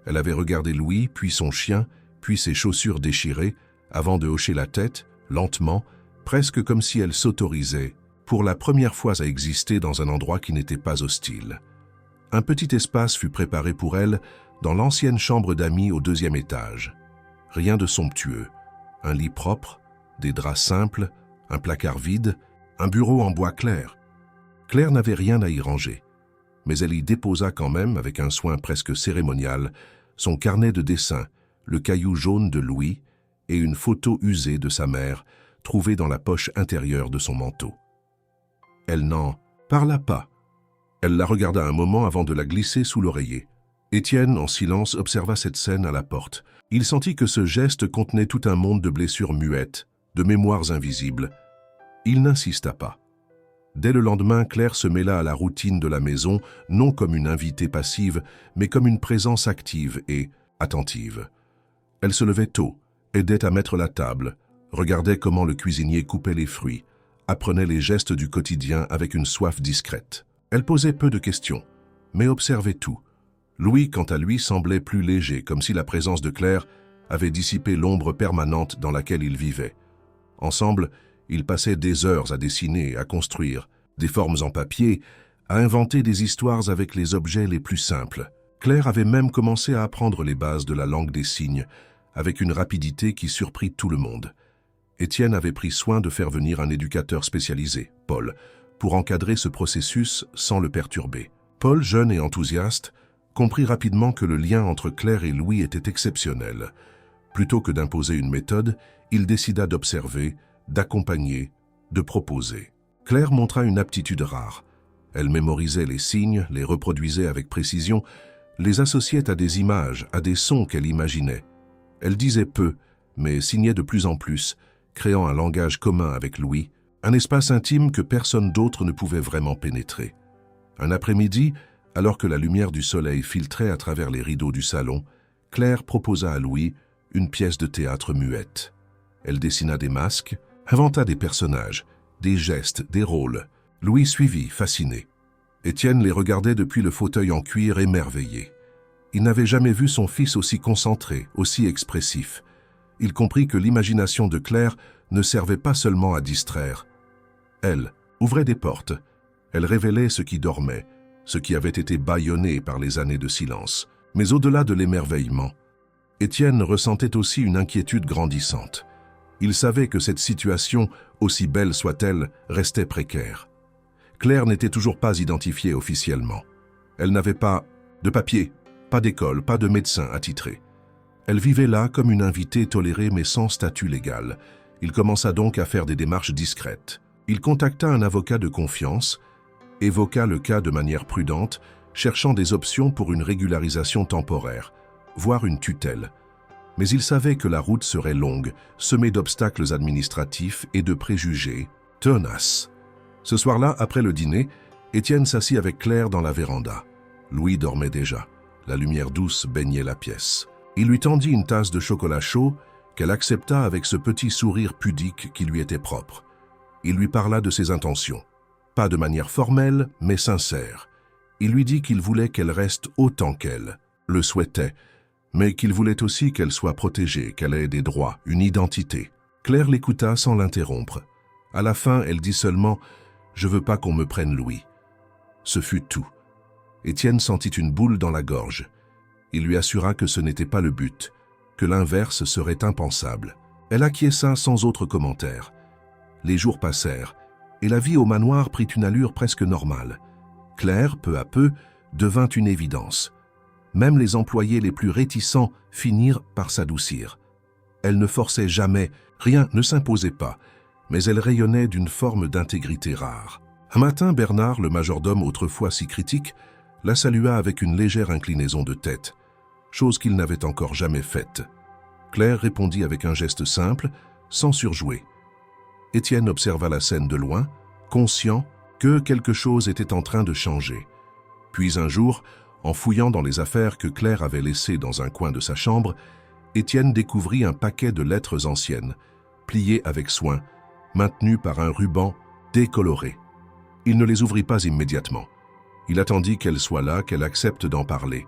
Elle avait regardé Louis, puis son chien, puis ses chaussures déchirées, avant de hocher la tête, lentement, presque comme si elle s'autorisait, pour la première fois à exister dans un endroit qui n'était pas hostile. Un petit espace fut préparé pour elle dans l'ancienne chambre d'amis au 2e étage. Rien de somptueux. Un lit propre, des draps simples, un placard vide, un bureau en bois clair. Claire n'avait rien à y ranger. mais elle y déposa quand même, avec un soin presque cérémonial, son carnet de dessin, le caillou jaune de Louis et une photo usée de sa mère, trouvée dans la poche intérieure de son manteau. Elle n'en parla pas. Elle la regarda un moment avant de la glisser sous l'oreiller. Étienne, en silence, observa cette scène à la porte. Il sentit que ce geste contenait tout un monde de blessures muettes, de mémoires invisibles. Il n'insista pas. Dès le lendemain, Claire se mêla à la routine de la maison, non comme une invitée passive, mais comme une présence active et attentive. Elle se levait tôt, aidait à mettre la table, regardait comment le cuisinier coupait les fruits, apprenait les gestes du quotidien avec une soif discrète. Elle posait peu de questions, mais observait tout. Louis, quant à lui, semblait plus léger, comme si la présence de Claire avait dissipé l'ombre permanente dans laquelle il vivait. Ensemble, ils passaient des heures à dessiner, à construire, des formes en papier, à inventer des histoires avec les objets les plus simples. Claire avait même commencé à apprendre les bases de la langue des signes, avec une rapidité qui surprit tout le monde. Étienne avait pris soin de faire venir un éducateur spécialisé, Paul, pour encadrer ce processus sans le perturber. Paul, jeune et enthousiaste, comprit rapidement que le lien entre Claire et Louis était exceptionnel. Plutôt que d'imposer une méthode, il décida d'observer, d'accompagner, de proposer. Claire montra une aptitude rare. Elle mémorisait les signes, les reproduisait avec précision, les associait à des images, à des sons qu'elle imaginait. Elle disait peu, mais signait de plus en plus, créant un langage commun avec Louis, un espace intime que personne d'autre ne pouvait vraiment pénétrer. Un après-midi, alors que la lumière du soleil filtrait à travers les rideaux du salon, Claire proposa à Louis une pièce de théâtre muette. Elle dessina des masques, inventa des personnages, des gestes, des rôles. Louis suivit, fasciné. Étienne les regardait depuis le fauteuil en cuir émerveillé. Il n'avait jamais vu son fils aussi concentré, aussi expressif. Il comprit que l'imagination de Claire ne servait pas seulement à distraire. Elle ouvrait des portes. Elle révélait ce qui dormait, ce qui avait été bâillonné par les années de silence. Mais au-delà de l'émerveillement, Étienne ressentait aussi une inquiétude grandissante. Il savait que cette situation, aussi belle soit-elle, restait précaire. Claire n'était toujours pas identifiée officiellement. Elle n'avait pas de papier, pas d'école, pas de médecin attitré. Elle vivait là comme une invitée tolérée mais sans statut légal. Il commença donc à faire des démarches discrètes. Il contacta un avocat de confiance, évoqua le cas de manière prudente, cherchant des options pour une régularisation temporaire, voire une tutelle. Mais il savait que la route serait longue, semée d'obstacles administratifs et de préjugés tenaces. Ce soir-là, après le dîner, Étienne s'assit avec Claire dans la véranda. Louis dormait déjà. La lumière douce baignait la pièce. Il lui tendit une tasse de chocolat chaud qu'elle accepta avec ce petit sourire pudique qui lui était propre. Il lui parla de ses intentions. Pas de manière formelle, mais sincère. Il lui dit qu'il voulait qu'elle reste autant qu'elle, le souhaitait, mais qu'il voulait aussi qu'elle soit protégée, qu'elle ait des droits, une identité. Claire l'écouta sans l'interrompre. À la fin, elle dit seulement « Je veux pas qu'on me prenne Louis ». Ce fut tout. Étienne sentit une boule dans la gorge. Il lui assura que ce n'était pas le but, que l'inverse serait impensable. Elle acquiesça sans autre commentaire. Les jours passèrent, et la vie au manoir prit une allure presque normale. Claire, peu à peu, devint une évidence. Même les employés les plus réticents finirent par s'adoucir. Elle ne forçait jamais, rien ne s'imposait pas, mais elle rayonnait d'une forme d'intégrité rare. Un matin, Bernard, le majordome autrefois si critique, la salua avec une légère inclinaison de tête, chose qu'il n'avait encore jamais faite. Claire répondit avec un geste simple, sans surjouer. Étienne observa la scène de loin, conscient que quelque chose était en train de changer. Puis un jour, en fouillant dans les affaires que Claire avait laissées dans un coin de sa chambre, Étienne découvrit un paquet de lettres anciennes, pliées avec soin, maintenues par un ruban décoloré. Il ne les ouvrit pas immédiatement. Il attendit qu'elle soit là, qu'elle accepte d'en parler.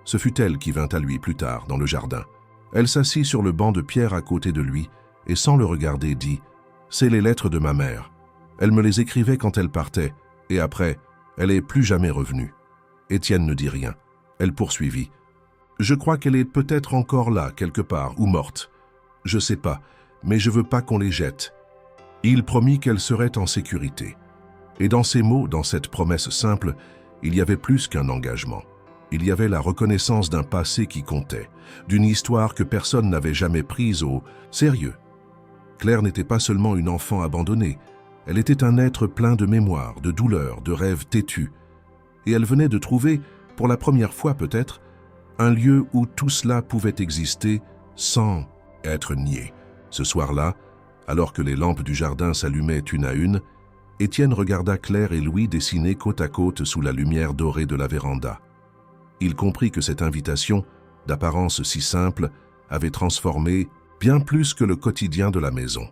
Ce fut elle qui vint à lui plus tard, dans le jardin. Elle s'assit sur le banc de pierre à côté de lui et, sans le regarder, dit « C'est les lettres de ma mère. Elle me les écrivait quand elle partait, et après, elle n'est plus jamais revenue. » Étienne ne dit rien. Elle poursuivit. « Je crois qu'elle est peut-être encore là, quelque part, ou morte. Je sais pas, mais je veux pas qu'on les jette. » Il promit qu'elle serait en sécurité. Et dans ces mots, dans cette promesse simple, Il y avait plus qu'un engagement. Il y avait la reconnaissance d'un passé qui comptait, d'une histoire que personne n'avait jamais prise au sérieux. Claire n'était pas seulement une enfant abandonnée, elle était un être plein de mémoire, de douleurs, de rêves têtus. Et elle venait de trouver, pour la première fois peut-être, un lieu où tout cela pouvait exister sans être nié. Ce soir-là, alors que les lampes du jardin s'allumaient une à une, Étienne regarda Claire et Louis dessiner côte à côte sous la lumière dorée de la véranda. Il comprit que cette invitation, d'apparence si simple, avait transformé bien plus que le quotidien de la maison.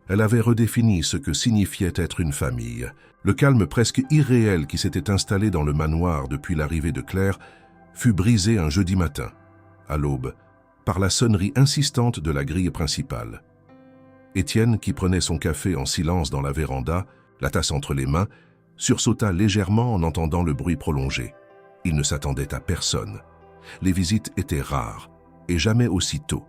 Elle avait redéfini ce que signifiait être une famille. Le calme presque irréel qui s'était installé dans le manoir depuis l'arrivée de Claire fut brisé un jeudi matin, à l'aube, par la sonnerie insistante de la grille principale. Étienne, qui prenait son café en silence dans la véranda, la tasse entre les mains, sursauta légèrement en entendant le bruit prolongé. Il ne s'attendait à personne. Les visites étaient rares, et jamais aussi tôt.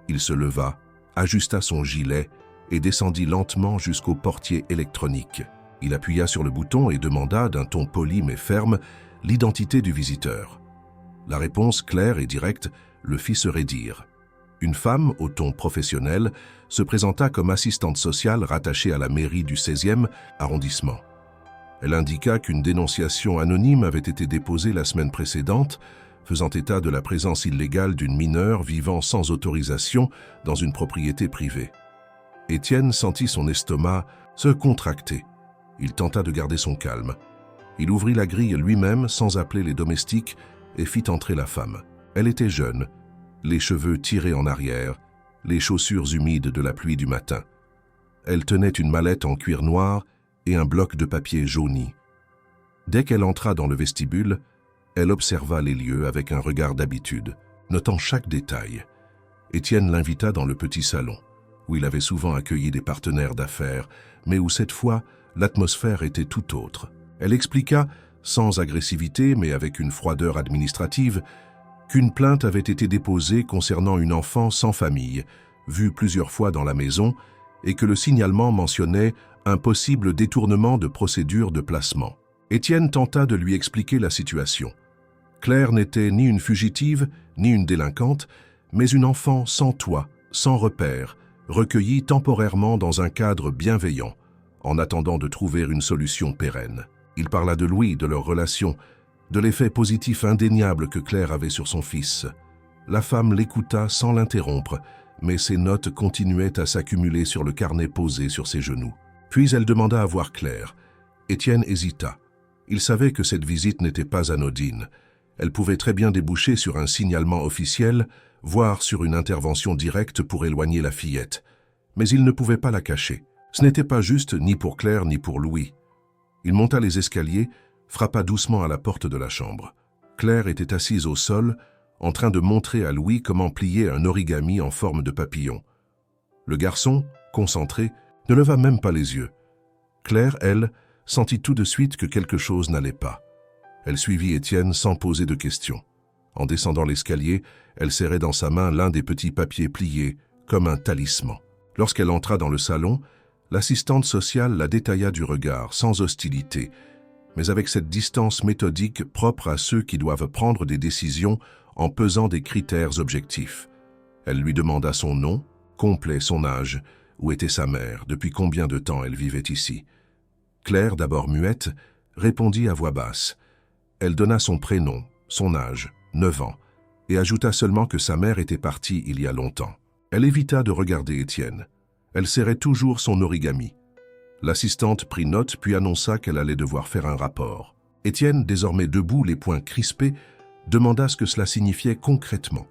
Il se leva, ajusta son gilet et descendit lentement jusqu'au portier électronique. Il appuya sur le bouton et demanda, d'un ton poli mais ferme, l'identité du visiteur. La réponse claire et directe le fit se raidir. Une femme, au ton professionnel, se présenta comme assistante sociale rattachée à la mairie du 16e arrondissement. Elle indiqua qu'une dénonciation anonyme avait été déposée la semaine précédente, faisant état de la présence illégale d'une mineure vivant sans autorisation dans une propriété privée. Étienne sentit son estomac se contracter. Il tenta de garder son calme. Il ouvrit la grille lui-même sans appeler les domestiques et fit entrer la femme. Elle était jeune, les cheveux tirés en arrière, les chaussures humides de la pluie du matin. Elle tenait une mallette en cuir noir et un bloc de papier jauni. Dès qu'elle entra dans le vestibule, elle observa les lieux avec un regard d'habitude, notant chaque détail. Étienne l'invita dans le petit salon, où il avait souvent accueilli des partenaires d'affaires, mais où cette fois, l'atmosphère était tout autre. Elle expliqua, sans agressivité mais avec une froideur administrative, qu'une plainte avait été déposée concernant une enfant sans famille, vue plusieurs fois dans la maison, et que le signalement mentionnait un possible détournement de procédure de placement. Étienne tenta de lui expliquer la situation. Claire n'était ni une fugitive, ni une délinquante, mais une enfant sans toit, sans repère, recueillie temporairement dans un cadre bienveillant, en attendant de trouver une solution pérenne. Il parla de Louis, de leur relation, de l'effet positif indéniable que Claire avait sur son fils. La femme l'écouta sans l'interrompre, mais ses notes continuaient à s'accumuler sur le carnet posé sur ses genoux. Puis elle demanda à voir Claire. Étienne hésita. Il savait que cette visite n'était pas anodine. Elle pouvait très bien déboucher sur un signalement officiel, voire sur une intervention directe pour éloigner la fillette. Mais il ne pouvait pas la cacher. Ce n'était pas juste ni pour Claire ni pour Louis. Il monta les escaliers, frappa doucement à la porte de la chambre. Claire était assise au sol, en train de montrer à Louis comment plier un origami en forme de papillon. Le garçon, concentré, ne leva même pas les yeux. Claire, elle, sentit tout de suite que quelque chose n'allait pas. Elle suivit Étienne sans poser de questions. En descendant l'escalier, elle serrait dans sa main l'un des petits papiers pliés, comme un talisman. Lorsqu'elle entra dans le salon, l'assistante sociale la détailla du regard, sans hostilité, mais avec cette distance méthodique propre à ceux qui doivent prendre des décisions en pesant des critères objectifs. Elle lui demanda son nom, complet, son âge, où était sa mère, depuis combien de temps elle vivait ici. Claire, d'abord muette, répondit à voix basse. Elle donna son prénom, son âge, 9 ans, et ajouta seulement que sa mère était partie il y a longtemps. Elle évita de regarder Étienne. Elle serrait toujours son origami. L'assistante prit note puis annonça qu'elle allait devoir faire un rapport. Étienne, désormais debout, les poings crispés, demanda ce que cela signifiait concrètement.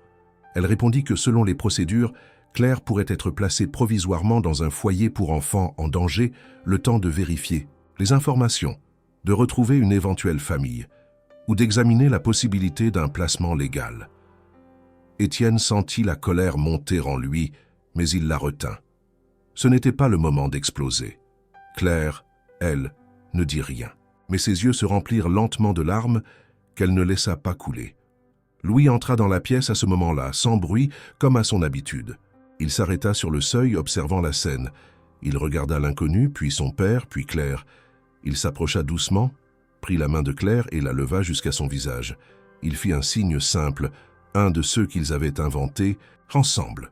Elle répondit que selon les procédures, Claire pourrait être placée provisoirement dans un foyer pour enfants en danger, le temps de vérifier les informations, de retrouver une éventuelle famille, ou d'examiner la possibilité d'un placement légal. Étienne sentit la colère monter en lui, mais il la retint. Ce n'était pas le moment d'exploser. Claire, elle, ne dit rien, mais ses yeux se remplirent lentement de larmes qu'elle ne laissa pas couler. Louis entra dans la pièce à ce moment-là, sans bruit, comme à son habitude. Il s'arrêta sur le seuil, observant la scène. Il regarda l'inconnu, puis son père, puis Claire. Il s'approcha doucement, prit la main de Claire et la leva jusqu'à son visage. Il fit un signe simple, un de ceux qu'ils avaient inventés, ensemble.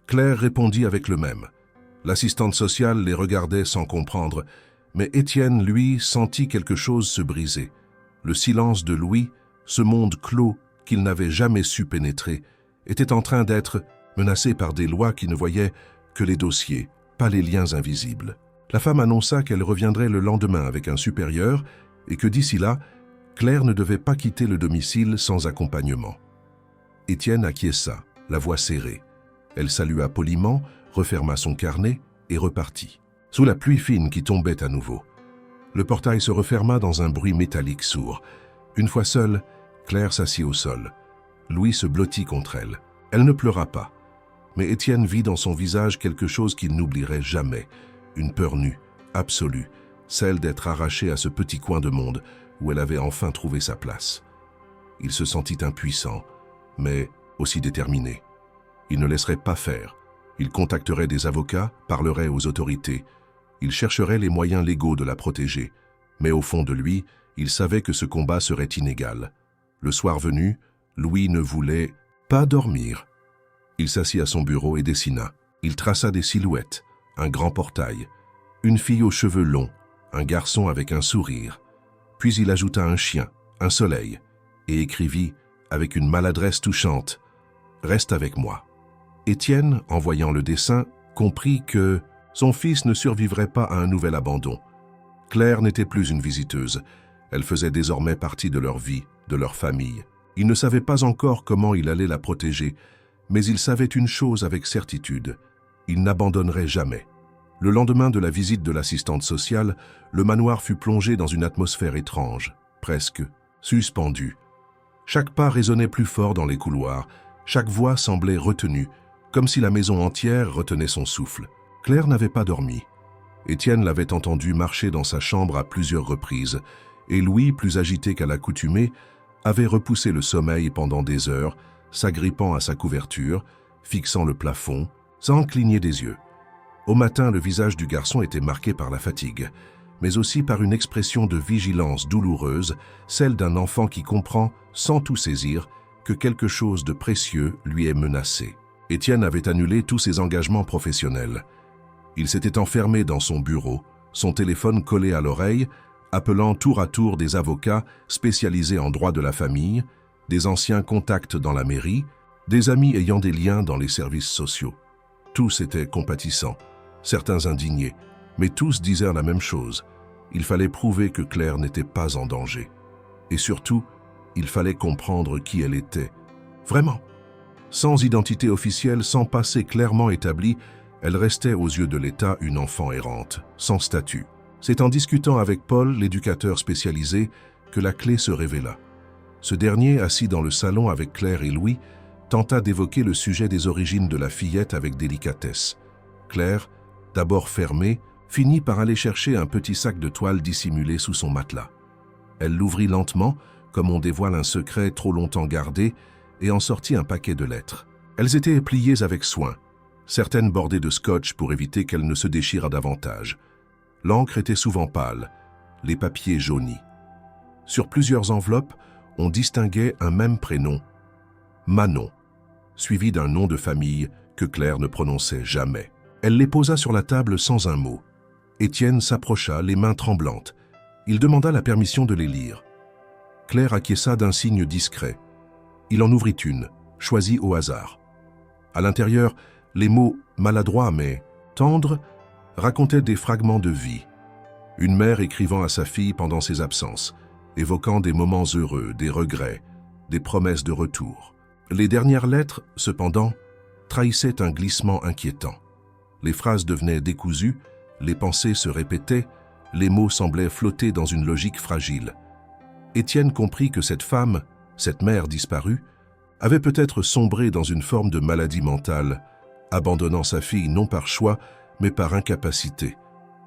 Claire répondit avec le même. L'assistante sociale les regardait sans comprendre, mais Étienne, lui, sentit quelque chose se briser. Le silence de Louis, ce monde clos qu'il n'avait jamais su pénétrer, était en train d'être menacé par des lois qui ne voyaient que les dossiers, pas les liens invisibles. La femme annonça qu'elle reviendrait le lendemain avec un supérieur et que d'ici là, Claire ne devait pas quitter le domicile sans accompagnement. Étienne acquiesça, la voix serrée. Elle salua poliment, referma son carnet et repartit, sous la pluie fine qui tombait à nouveau. Le portail se referma dans un bruit métallique sourd. Une fois seule, Claire s'assit au sol. Louis se blottit contre elle. Elle ne pleura pas. Mais Étienne vit dans son visage quelque chose qu'il n'oublierait jamais. Une peur nue, absolue, celle d'être arraché à ce petit coin de monde où elle avait enfin trouvé sa place. Il se sentit impuissant, mais aussi déterminé. Il ne laisserait pas faire. Il contacterait des avocats, parlerait aux autorités. Il chercherait les moyens légaux de la protéger. Mais au fond de lui, il savait que ce combat serait inégal. Le soir venu, Louis ne voulait pas dormir. Il s'assit à son bureau et dessina. Il traça des silhouettes, un grand portail, une fille aux cheveux longs, un garçon avec un sourire. Puis il ajouta un chien, un soleil, et écrivit, avec une maladresse touchante, « Reste avec moi ». Étienne, en voyant le dessin, comprit que son fils ne survivrait pas à un nouvel abandon. Claire n'était plus une visiteuse. Elle faisait désormais partie de leur vie, de leur famille. Il ne savait pas encore comment il allait la protéger, mais il savait une chose avec certitude. Il n'abandonnerait jamais. Le lendemain de la visite de l'assistante sociale, le manoir fut plongé dans une atmosphère étrange, presque suspendue. Chaque pas résonnait plus fort dans les couloirs, chaque voix semblait retenue, comme si la maison entière retenait son souffle. Claire n'avait pas dormi. Étienne l'avait entendu marcher dans sa chambre à plusieurs reprises, et Louis, plus agité qu'à l'accoutumée, avait repoussé le sommeil pendant des heures, s'agrippant à sa couverture, fixant le plafond, sans cligner des yeux. Au matin, le visage du garçon était marqué par la fatigue, mais aussi par une expression de vigilance douloureuse, celle d'un enfant qui comprend, sans tout saisir, que quelque chose de précieux lui est menacé. Étienne avait annulé tous ses engagements professionnels. Il s'était enfermé dans son bureau, son téléphone collé à l'oreille, appelant tour à tour des avocats spécialisés en droit de la famille, des anciens contacts dans la mairie, des amis ayant des liens dans les services sociaux. Tous étaient compatissants, certains indignés, mais tous disaient la même chose. Il fallait prouver que Claire n'était pas en danger. Et surtout, il fallait comprendre qui elle était. Vraiment. Sans identité officielle, sans passé clairement établi, elle restait aux yeux de l'État une enfant errante, sans statut. C'est en discutant avec Paul, l'éducateur spécialisé, que la clé se révéla. Ce dernier, assis dans le salon avec Claire et Louis, tenta d'évoquer le sujet des origines de la fillette avec délicatesse. Claire, d'abord fermée, finit par aller chercher un petit sac de toile dissimulé sous son matelas. Elle l'ouvrit lentement, comme on dévoile un secret trop longtemps gardé, et en sortit un paquet de lettres. Elles étaient pliées avec soin, certaines bordées de scotch pour éviter qu'elles ne se déchirent davantage. L'encre était souvent pâle, les papiers jaunis. Sur plusieurs enveloppes, on distinguait un même prénom, Manon, suivi d'un nom de famille que Claire ne prononçait jamais. Elle les posa sur la table sans un mot. Étienne s'approcha, les mains tremblantes. Il demanda la permission de les lire. Claire acquiesça d'un signe discret. Il en ouvrit une, choisie au hasard. À l'intérieur, les mots maladroits mais tendres racontaient des fragments de vie. Une mère écrivant à sa fille pendant ses absences, évoquant des moments heureux, des regrets, des promesses de retour. Les dernières lettres, cependant, trahissaient un glissement inquiétant. Les phrases devenaient décousues, les pensées se répétaient, les mots semblaient flotter dans une logique fragile. Étienne comprit que cette femme, cette mère disparue, avait peut-être sombré dans une forme de maladie mentale, abandonnant sa fille non par choix, mais par incapacité.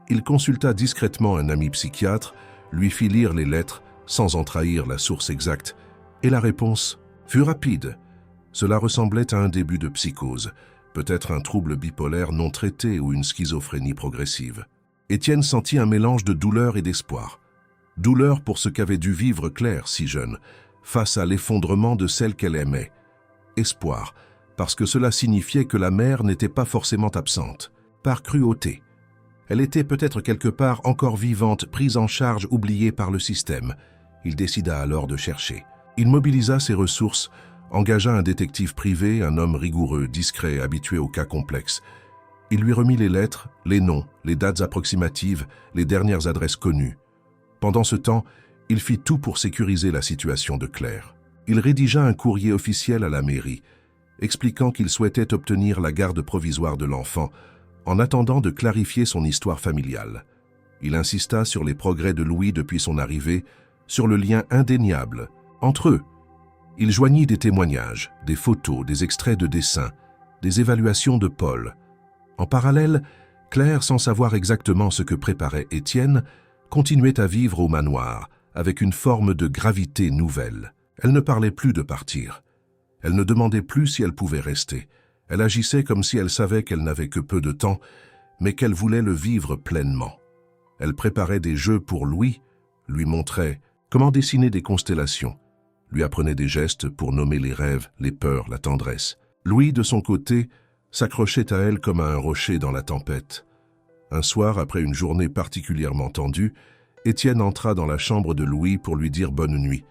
Il consulta discrètement un ami psychiatre, lui fit lire les lettres sans en trahir la source exacte, et la réponse fut rapide. Cela ressemblait à un début de psychose, peut-être un trouble bipolaire non traité ou une schizophrénie progressive. Étienne sentit un mélange de douleur et d'espoir. Douleur pour ce qu'avait dû vivre Claire si jeune, face à l'effondrement de celle qu'elle aimait. Espoir, parce que cela signifiait que la mère n'était pas forcément absente. Par cruauté. Elle était peut-être quelque part encore vivante, prise en charge, oubliée par le système. Il décida alors de chercher. Il mobilisa ses ressources, engagea un détective privé, un homme rigoureux, discret, habitué aux cas complexes. Il lui remit les lettres, les noms, les dates approximatives, les dernières adresses connues. Pendant ce temps, il fit tout pour sécuriser la situation de Claire. Il rédigea un courrier officiel à la mairie, expliquant qu'il souhaitait obtenir la garde provisoire de l'enfant, en attendant de clarifier son histoire familiale. Il insista sur les progrès de Louis depuis son arrivée, sur le lien indéniable entre eux. Il joignit des témoignages, des photos, des extraits de dessins, des évaluations de Paul. En parallèle, Claire, sans savoir exactement ce que préparait Étienne, continuait à vivre au manoir, avec une forme de gravité nouvelle. Elle ne parlait plus de partir. Elle ne demandait plus si elle pouvait rester. Elle agissait comme si elle savait qu'elle n'avait que peu de temps, mais qu'elle voulait le vivre pleinement. Elle préparait des jeux pour Louis, lui montrait comment dessiner des constellations, lui apprenait des gestes pour nommer les rêves, les peurs, la tendresse. Louis, de son côté, s'accrochait à elle comme à un rocher dans la tempête. Un soir, après une journée particulièrement tendue, Étienne entra dans la chambre de Louis pour lui dire bonne nuit.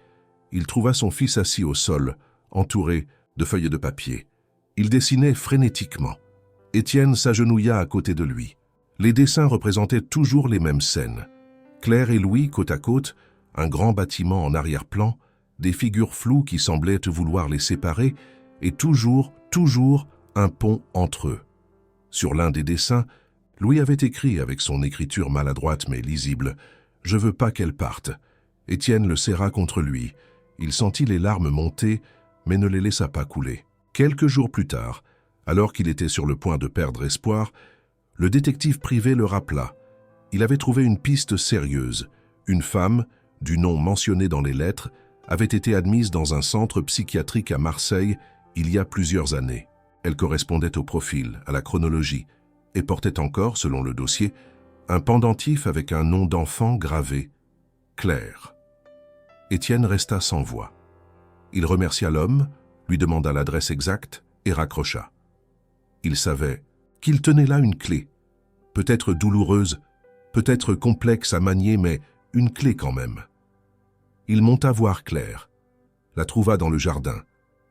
Il trouva son fils assis au sol, entouré de feuilles de papier. Il dessinait frénétiquement. Étienne s'agenouilla à côté de lui. Les dessins représentaient toujours les mêmes scènes. Claire et Louis, côte à côte, un grand bâtiment en arrière-plan, des figures floues qui semblaient vouloir les séparer, et toujours un pont entre eux. Sur l'un des dessins, Louis avait écrit avec son écriture maladroite mais lisible « Je veux pas qu'elle parte ». Étienne le serra contre lui. Il sentit les larmes monter, mais ne les laissa pas couler. Quelques jours plus tard, alors qu'il était sur le point de perdre espoir, le détective privé le rappela. Il avait trouvé une piste sérieuse. Une femme, du nom mentionné dans les lettres, avait été admise dans un centre psychiatrique à Marseille il y a plusieurs années. Elle correspondait au profil, à la chronologie, et portait encore, selon le dossier, un pendentif avec un nom d'enfant gravé, Claire. Étienne resta sans voix. Il remercia l'homme, lui demanda l'adresse exacte et raccrocha. Il savait qu'il tenait là une clé, peut-être douloureuse, peut-être complexe à manier, mais une clé quand même. Il monta voir Claire, la trouva dans le jardin,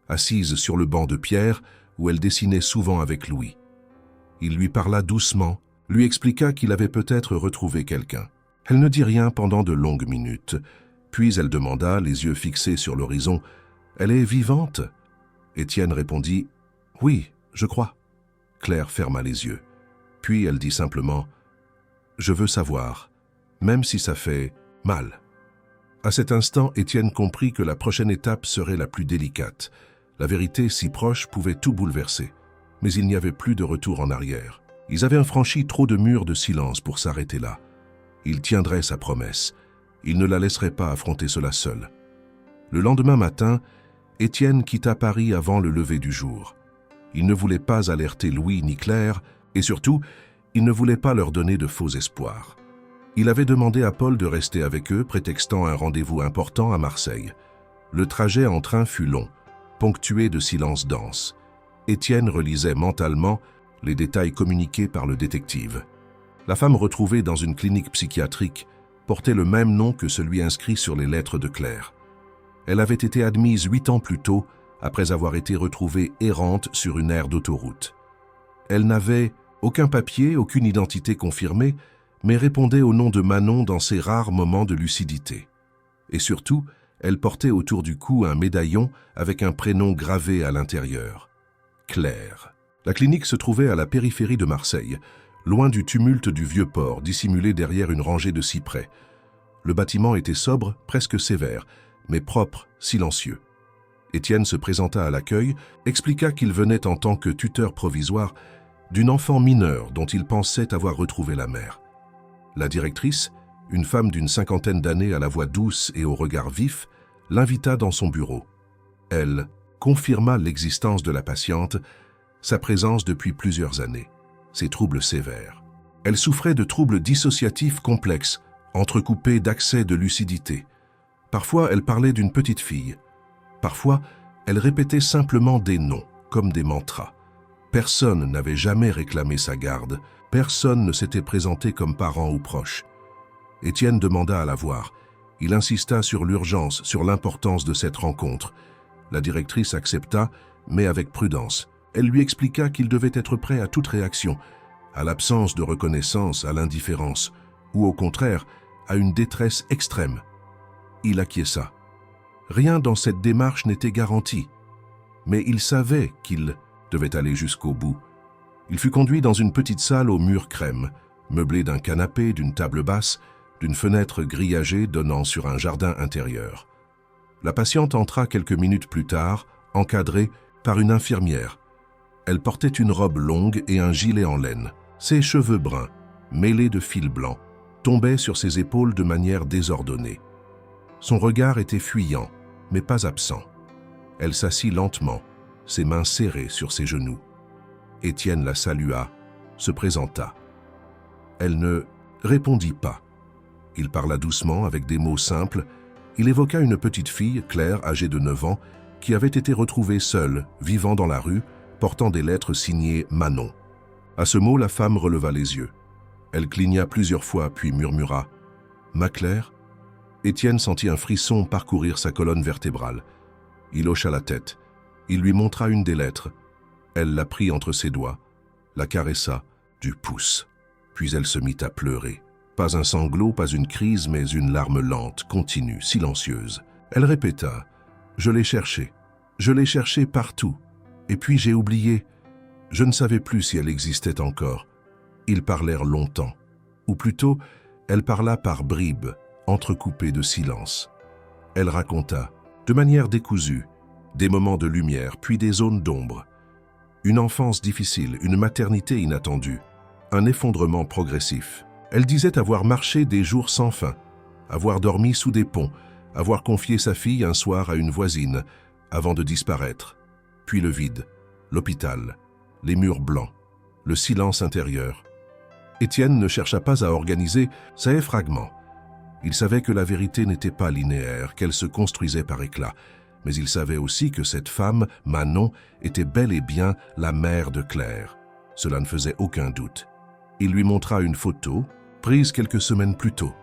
assise sur le banc de pierre où elle dessinait souvent avec Louis. Il lui parla doucement, lui expliqua qu'il avait peut-être retrouvé quelqu'un. Elle ne dit rien pendant de longues minutes, puis elle demanda, les yeux fixés sur l'horizon, « Elle est vivante ?» Étienne répondit « Oui, je crois. » Claire ferma les yeux. Puis elle dit simplement « Je veux savoir, même si ça fait mal. » À cet instant, Étienne comprit que la prochaine étape serait la plus délicate. La vérité si proche pouvait tout bouleverser. Mais il n'y avait plus de retour en arrière. Ils avaient franchi trop de murs de silence pour s'arrêter là. Il tiendrait sa promesse. Il ne la laisserait pas affronter cela seul. Le lendemain matin, Étienne quitta Paris avant le lever du jour. Il ne voulait pas alerter Louis ni Claire, et surtout, il ne voulait pas leur donner de faux espoirs. Il avait demandé à Paul de rester avec eux, prétextant un rendez-vous important à Marseille. Le trajet en train fut long, ponctué de silences denses. Étienne relisait mentalement les détails communiqués par le détective. La femme retrouvée dans une clinique psychiatrique portait le même nom que celui inscrit sur les lettres de Claire. Elle avait été admise 8 ans plus tôt, après avoir été retrouvée errante sur une aire d'autoroute. Elle n'avait aucun papier, aucune identité confirmée, mais répondait au nom de Manon dans ses rares moments de lucidité. Et surtout, elle portait autour du cou un médaillon avec un prénom gravé à l'intérieur. Claire. La clinique se trouvait à la périphérie de Marseille, loin du tumulte du vieux port, dissimulé derrière une rangée de cyprès. Le bâtiment était sobre, presque sévère, mais propre, silencieux. Étienne se présenta à l'accueil, expliqua qu'il venait en tant que tuteur provisoire d'une enfant mineure dont il pensait avoir retrouvé la mère. La directrice, une femme d'une 50aine d'années à la voix douce et au regard vif, l'invita dans son bureau. Elle confirma l'existence de la patiente, sa présence depuis plusieurs années, ses troubles sévères. Elle souffrait de troubles dissociatifs complexes, entrecoupés d'accès de lucidité. Parfois, elle parlait d'une petite fille. Parfois, elle répétait simplement des noms, comme des mantras. Personne n'avait jamais réclamé sa garde. Personne ne s'était présenté comme parent ou proche. Étienne demanda à la voir. Il insista sur l'urgence, sur l'importance de cette rencontre. La directrice accepta, mais avec prudence. Elle lui expliqua qu'il devait être prêt à toute réaction, à l'absence de reconnaissance, à l'indifférence, ou au contraire, à une détresse extrême. Il acquiesça. Rien dans cette démarche n'était garanti, mais il savait qu'il devait aller jusqu'au bout. Il fut conduit dans une petite salle aux murs crème, meublée d'un canapé, d'une table basse, d'une fenêtre grillagée donnant sur un jardin intérieur. La patiente entra quelques minutes plus tard, encadrée par une infirmière. Elle portait une robe longue et un gilet en laine. Ses cheveux bruns, mêlés de fils blancs, tombaient sur ses épaules de manière désordonnée. Son regard était fuyant, mais pas absent. Elle s'assit lentement, ses mains serrées sur ses genoux. Étienne la salua, se présenta. Elle ne répondit pas. Il parla doucement, avec des mots simples. Il évoqua une petite fille, Claire, âgée de 9 ans, qui avait été retrouvée seule, vivant dans la rue, portant des lettres signées Manon. À ce mot, la femme releva les yeux. Elle cligna plusieurs fois, puis murmura « Ma Claire ?» Étienne sentit un frisson parcourir sa colonne vertébrale. Il hocha la tête. Il lui montra une des lettres. Elle la prit entre ses doigts, la caressa du pouce. Puis elle se mit à pleurer. Pas un sanglot, pas une crise, mais une larme lente, continue, silencieuse. Elle répéta « Je l'ai cherchée partout. Et puis j'ai oublié. Je ne savais plus si elle existait encore. » Ils parlèrent longtemps. Ou plutôt, elle parla par bribes, entrecoupées de silence. Elle raconta, de manière décousue, des moments de lumière, puis des zones d'ombre. Une enfance difficile, une maternité inattendue, un effondrement progressif. Elle disait avoir marché des jours sans fin, avoir dormi sous des ponts, avoir confié sa fille un soir à une voisine, avant de disparaître. Puis le vide, l'hôpital, les murs blancs, le silence intérieur. Étienne ne chercha pas à organiser ces fragments. Il savait que la vérité n'était pas linéaire, qu'elle se construisait par éclats. Mais il savait aussi que cette femme, Manon, était bel et bien la mère de Claire. Cela ne faisait aucun doute. Il lui montra une photo, prise quelques semaines plus tôt.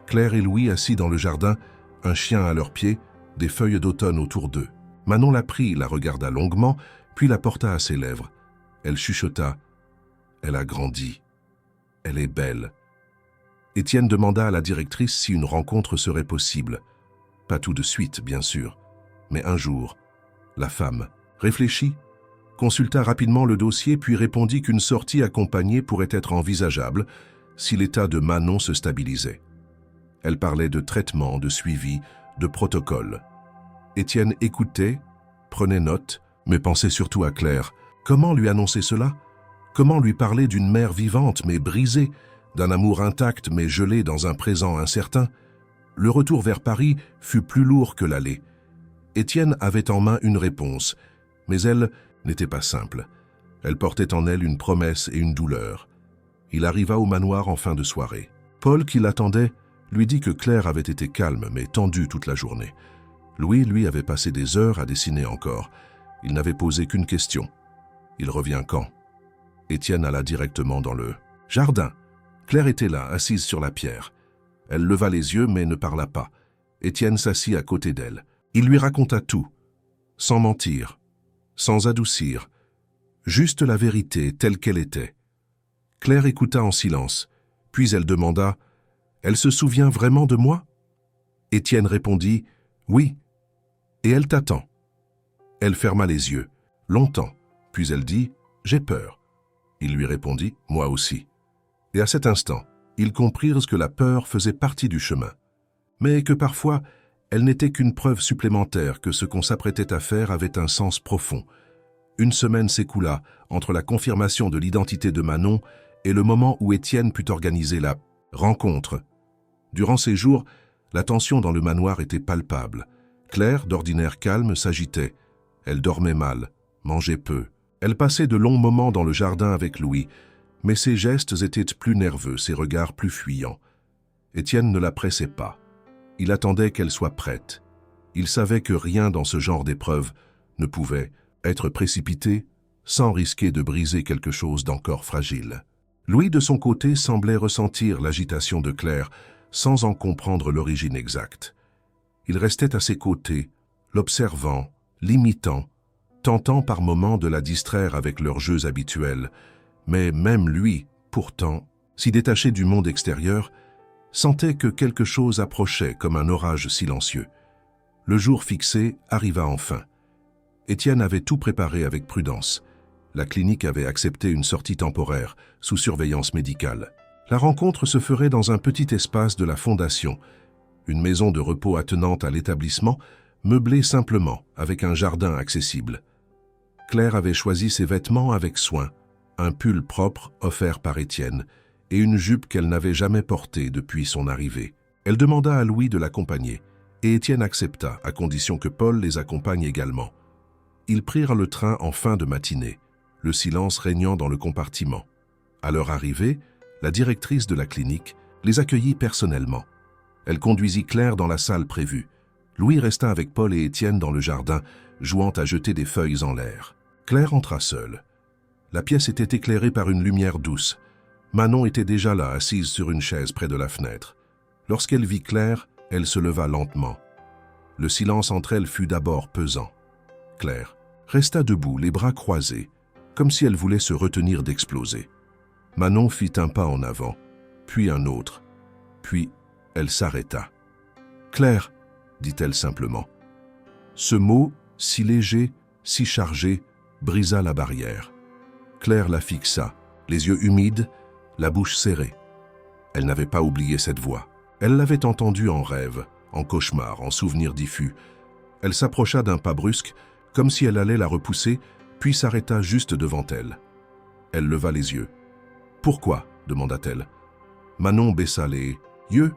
Claire et Louis assis dans le jardin, un chien à leurs pieds, des feuilles d'automne autour d'eux. Manon la prit, la regarda longuement, puis la porta à ses lèvres. Elle chuchota « Elle a grandi. Elle est belle. » Étienne demanda à la directrice si une rencontre serait possible. Pas tout de suite, bien sûr, mais un jour. La femme réfléchit, consulta rapidement le dossier, puis répondit qu'une sortie accompagnée pourrait être envisageable si l'état de Manon se stabilisait. Elle parlait de traitement, de suivi, de protocole. Étienne écoutait, prenait note, mais pensait surtout à Claire. Comment lui annoncer cela? Comment lui parler d'une mère vivante mais brisée, d'un amour intact mais gelé dans un présent incertain? Le retour vers Paris fut plus lourd que l'aller. Étienne avait en main une réponse, mais elle n'était pas simple. Elle portait en elle une promesse et une douleur. Il arriva au manoir en fin de soirée. Paul, qui l'attendait, lui dit que Claire avait été calme mais tendue toute la journée. Louis, lui, avait passé des heures à dessiner encore. Il n'avait posé qu'une question. Il revient quand? Étienne alla directement dans le jardin. Claire était là, assise sur la pierre. Elle leva les yeux mais ne parla pas. Étienne s'assit à côté d'elle. Il lui raconta tout, sans mentir, sans adoucir, juste la vérité telle qu'elle était. Claire écouta en silence, puis elle demanda « Elle se souvient vraiment de moi ?» Étienne répondit « Oui. » « Et elle t'attend. » Elle ferma les yeux, longtemps, puis elle dit « J'ai peur. » Il lui répondit « Moi aussi. » Et à cet instant, ils comprirent que la peur faisait partie du chemin, mais que parfois, elle n'était qu'une preuve supplémentaire que ce qu'on s'apprêtait à faire avait un sens profond. Une semaine s'écoula entre la confirmation de l'identité de Manon et le moment où Étienne put organiser la rencontre. Durant ces jours, la tension dans le manoir était palpable. Claire, d'ordinaire calme, s'agitait. Elle dormait mal, mangeait peu. Elle passait de longs moments dans le jardin avec Louis, mais ses gestes étaient plus nerveux, ses regards plus fuyants. Étienne ne la pressait pas. Il attendait qu'elle soit prête. Il savait que rien dans ce genre d'épreuve ne pouvait être précipité sans risquer de briser quelque chose d'encore fragile. Louis, de son côté, semblait ressentir l'agitation de Claire sans en comprendre l'origine exacte. Il restait à ses côtés, l'observant, l'imitant, tentant par moments de la distraire avec leurs jeux habituels. Mais même lui, pourtant, si détaché du monde extérieur, sentait que quelque chose approchait comme un orage silencieux. Le jour fixé arriva enfin. Étienne avait tout préparé avec prudence. La clinique avait accepté une sortie temporaire, sous surveillance médicale. La rencontre se ferait dans un petit espace de la fondation, une maison de repos attenante à l'établissement, meublée simplement, avec un jardin accessible. Claire avait choisi ses vêtements avec soin, un pull propre offert par Étienne et une jupe qu'elle n'avait jamais portée depuis son arrivée. Elle demanda à Louis de l'accompagner, et Étienne accepta, à condition que Paul les accompagne également. Ils prirent le train en fin de matinée, le silence régnant dans le compartiment. À leur arrivée, la directrice de la clinique les accueillit personnellement. Elle conduisit Claire dans la salle prévue. Louis resta avec Paul et Étienne dans le jardin, jouant à jeter des feuilles en l'air. Claire entra seule. La pièce était éclairée par une lumière douce. Manon était déjà là, assise sur une chaise près de la fenêtre. Lorsqu'elle vit Claire, elle se leva lentement. Le silence entre elles fut d'abord pesant. Claire resta debout, les bras croisés, comme si elle voulait se retenir d'exploser. Manon fit un pas en avant, puis un autre, puis elle s'arrêta. « Claire », dit-elle simplement. Ce mot, si léger, si chargé, brisa la barrière. Claire la fixa, les yeux humides, la bouche serrée. Elle n'avait pas oublié cette voix. Elle l'avait entendue en rêve, en cauchemar, en souvenir diffus. Elle s'approcha d'un pas brusque, comme si elle allait la repousser, puis s'arrêta juste devant elle. Elle leva les yeux. « Pourquoi ?» demanda-t-elle. Manon baissa les yeux.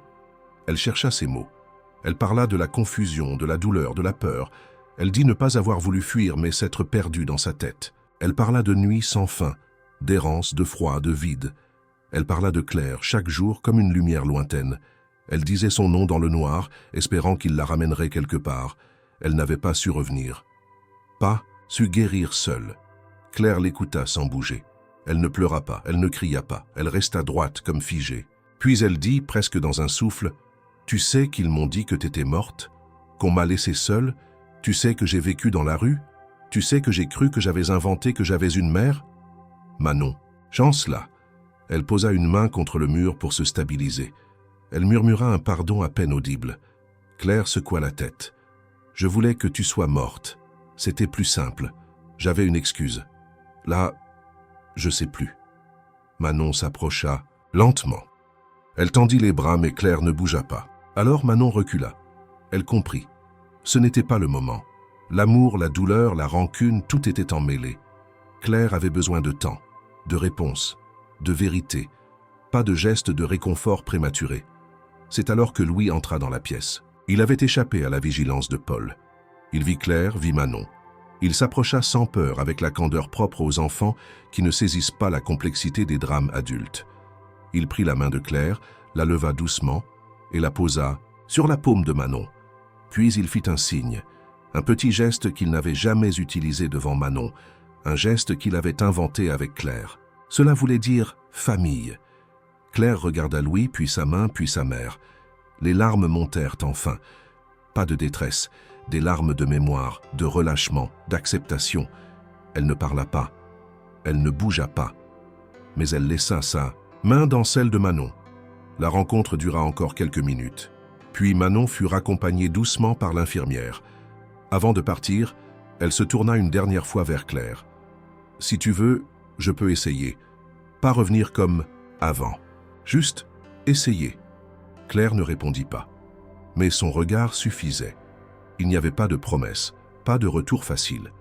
Elle chercha ses mots. Elle parla de la confusion, de la douleur, de la peur. Elle dit ne pas avoir voulu fuir, mais s'être perdue dans sa tête. Elle parla de nuits sans fin, d'errance, de froid, de vide. Elle parla de Claire, chaque jour comme une lumière lointaine. Elle disait son nom dans le noir, espérant qu'il la ramènerait quelque part. Elle n'avait pas su revenir. Pas su guérir seule. Claire l'écouta sans bouger. Elle ne pleura pas, elle ne cria pas, elle resta droite comme figée. Puis elle dit, presque dans un souffle, « Tu sais qu'ils m'ont dit que t'étais morte, qu'on m'a laissée seule, tu sais que j'ai vécu dans la rue, tu sais que j'ai cru que j'avais inventé que j'avais une mère ?» Manon, Chancela. Elle posa une main contre le mur pour se stabiliser. Elle murmura un pardon à peine audible. Claire secoua la tête. « Je voulais que tu sois morte. C'était plus simple. J'avais une excuse. Là, je sais plus. » Manon s'approcha lentement. Elle tendit les bras, mais Claire ne bougea pas. Alors Manon recula. Elle comprit. Ce n'était pas le moment. L'amour, la douleur, la rancune, tout était emmêlé. Claire avait besoin de temps, de réponse, de vérité, pas de geste de réconfort prématuré. C'est alors que Louis entra dans la pièce. Il avait échappé à la vigilance de Paul. Il vit Claire, vit Manon. Il s'approcha sans peur, avec la candeur propre aux enfants qui ne saisissent pas la complexité des drames adultes. Il prit la main de Claire, la leva doucement et la posa sur la paume de Manon. Puis il fit un signe, un petit geste qu'il n'avait jamais utilisé devant Manon, un geste qu'il avait inventé avec Claire. Cela voulait dire « famille ». Claire regarda Louis, puis sa main, puis sa mère. Les larmes montèrent enfin. Pas de détresse, des larmes de mémoire, de relâchement, d'acceptation. Elle ne parla pas, elle ne bougea pas, mais elle laissa sa main dans celle de Manon. La rencontre dura encore quelques minutes. Puis Manon fut raccompagnée doucement par l'infirmière. Avant de partir, elle se tourna une dernière fois vers Claire. « Si tu veux, je peux essayer. Pas revenir comme avant. Juste essayer. » Claire ne répondit pas. Mais son regard suffisait. Il n'y avait pas de promesse, pas de retour facile.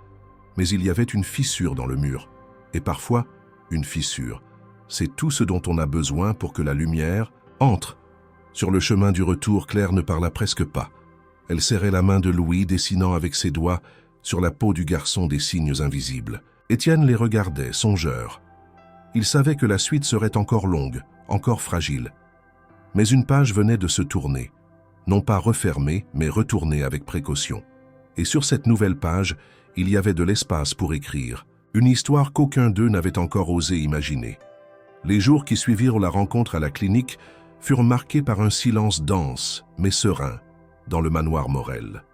Mais il y avait une fissure dans le mur. Et parfois, une fissure. C'est tout ce dont on a besoin pour que la lumière entre. Sur le chemin du retour, Claire ne parla presque pas. Elle serrait la main de Louis, dessinant avec ses doigts sur la peau du garçon des signes invisibles. Étienne les regardait, songeur. Il savait que la suite serait encore longue, encore fragile. Mais une page venait de se tourner, non pas refermée, mais retournée avec précaution. Et sur cette nouvelle page, il y avait de l'espace pour écrire, une histoire qu'aucun d'eux n'avait encore osé imaginer. Les jours qui suivirent la rencontre à la clinique furent marqués par un silence dense, mais serein, dans le manoir Morel.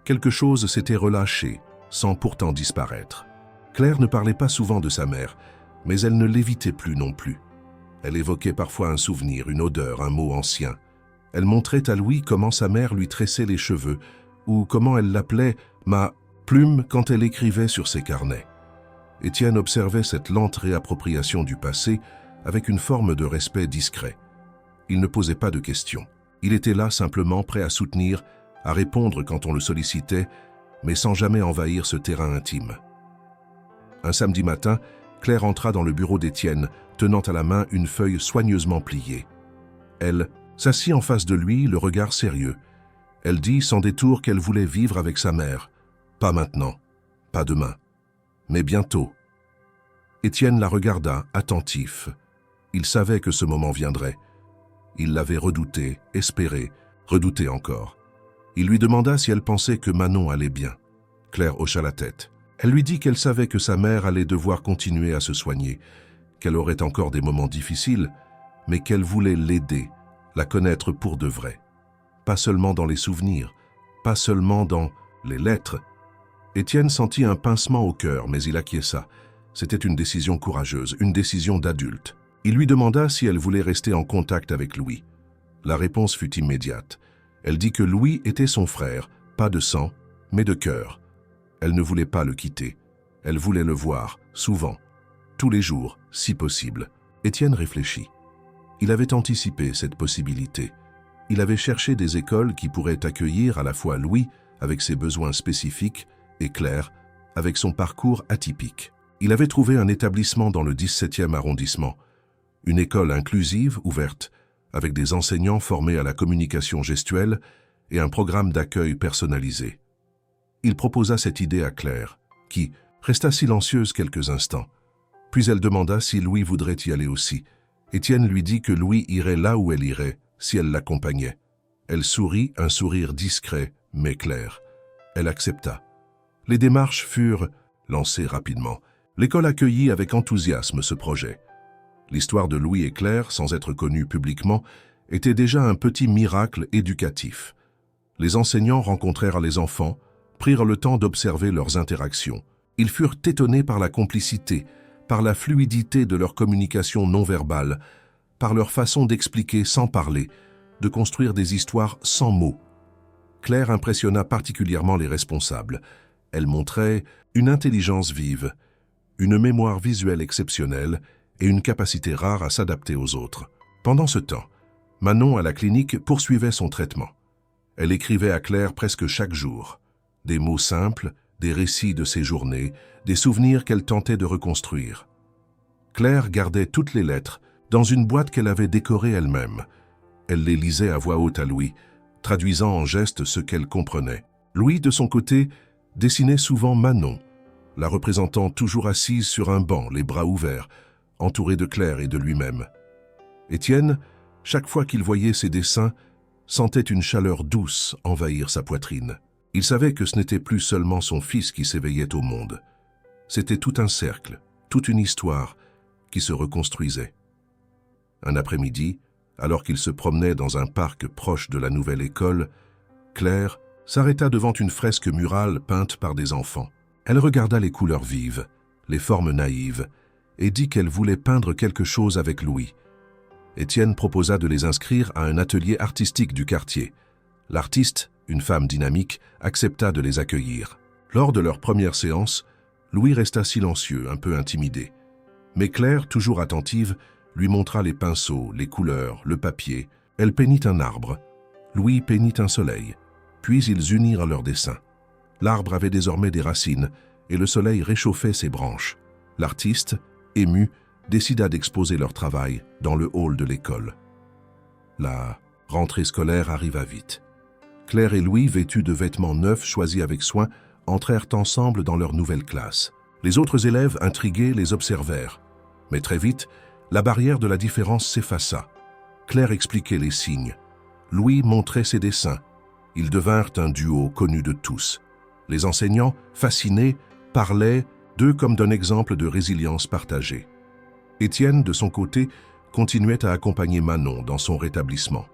Quelque chose s'était relâché, sans pourtant disparaître. Claire ne parlait pas souvent de sa mère, mais elle ne l'évitait plus non plus. Elle évoquait parfois un souvenir, une odeur, un mot ancien. Elle montrait à Louis comment sa mère lui tressait les cheveux, ou comment elle l'appelait « ma plume » quand elle écrivait sur ses carnets. Étienne observait cette lente réappropriation du passé avec une forme de respect discret. Il ne posait pas de questions. Il était là simplement prêt à soutenir, à répondre quand on le sollicitait, mais sans jamais envahir ce terrain intime. Un samedi matin, Claire entra dans le bureau d'Étienne, tenant à la main une feuille soigneusement pliée. Elle s'assit en face de lui, le regard sérieux. Elle dit sans détour qu'elle voulait vivre avec sa mère. Pas maintenant, pas demain, mais bientôt. Étienne la regarda, attentif. Il savait que ce moment viendrait. Il l'avait redouté, espéré, redouté encore. Il lui demanda si elle pensait que Manon allait bien. Claire hocha la tête. Elle lui dit qu'elle savait que sa mère allait devoir continuer à se soigner, qu'elle aurait encore des moments difficiles, mais qu'elle voulait l'aider, la connaître pour de vrai. Pas seulement dans les souvenirs, pas seulement dans les lettres. Étienne sentit un pincement au cœur, mais il acquiesça. C'était une décision courageuse, une décision d'adulte. Il lui demanda si elle voulait rester en contact avec Louis. La réponse fut immédiate. Elle dit que Louis était son frère, pas de sang, mais de cœur. Elle ne voulait pas le quitter. Elle voulait le voir, souvent, tous les jours, si possible. Étienne réfléchit. Il avait anticipé cette possibilité. Il avait cherché des écoles qui pourraient accueillir à la fois Louis, avec ses besoins spécifiques, et Claire, avec son parcours atypique. Il avait trouvé un établissement dans le 17e arrondissement, une école inclusive, ouverte, avec des enseignants formés à la communication gestuelle et un programme d'accueil personnalisé. Il proposa cette idée à Claire, qui resta silencieuse quelques instants. Puis elle demanda si Louis voudrait y aller aussi. Étienne lui dit que Louis irait là où elle irait, si elle l'accompagnait. Elle sourit, un sourire discret, mais clair. Elle accepta. Les démarches furent lancées rapidement. L'école accueillit avec enthousiasme ce projet. L'histoire de Louis et Claire, sans être connue publiquement, était déjà un petit miracle éducatif. Les enseignants rencontrèrent les enfants, prirent le temps d'observer leurs interactions. Ils furent étonnés par la complicité, par la fluidité de leur communication non verbale, par leur façon d'expliquer sans parler, de construire des histoires sans mots. Claire impressionna particulièrement les responsables. Elle montrait une intelligence vive, une mémoire visuelle exceptionnelle et une capacité rare à s'adapter aux autres. Pendant ce temps, Manon, à la clinique, poursuivait son traitement. Elle écrivait à Claire presque chaque jour. Des mots simples, des récits de ses journées, des souvenirs qu'elle tentait de reconstruire. Claire gardait toutes les lettres dans une boîte qu'elle avait décorée elle-même. Elle les lisait à voix haute à Louis, traduisant en gestes ce qu'elle comprenait. Louis, de son côté, dessinait souvent Manon, la représentant toujours assise sur un banc, les bras ouverts, entourée de Claire et de lui-même. Étienne, chaque fois qu'il voyait ces dessins, sentait une chaleur douce envahir sa poitrine. Il savait que ce n'était plus seulement son fils qui s'éveillait au monde. C'était tout un cercle, toute une histoire qui se reconstruisait. Un après-midi, alors qu'il se promenait dans un parc proche de la nouvelle école, Claire s'arrêta devant une fresque murale peinte par des enfants. Elle regarda les couleurs vives, les formes naïves, et dit qu'elle voulait peindre quelque chose avec Louis. Étienne proposa de les inscrire à un atelier artistique du quartier. L'artiste, une femme dynamique, accepta de les accueillir. Lors de leur première séance, Louis resta silencieux, un peu intimidé. Mais Claire, toujours attentive, lui montra les pinceaux, les couleurs, le papier. Elle peignit un arbre. Louis peignit un soleil. Puis ils unirent leurs dessins. L'arbre avait désormais des racines et le soleil réchauffait ses branches. L'artiste, ému, décida d'exposer leur travail dans le hall de l'école. La rentrée scolaire arriva vite. Claire et Louis, vêtus de vêtements neufs choisis avec soin, entrèrent ensemble dans leur nouvelle classe. Les autres élèves, intrigués, les observèrent. Mais très vite, la barrière de la différence s'effaça. Claire expliquait les signes. Louis montrait ses dessins. Ils devinrent un duo connu de tous. Les enseignants, fascinés, parlaient d'eux comme d'un exemple de résilience partagée. Étienne, de son côté, continuait à accompagner Manon dans son rétablissement.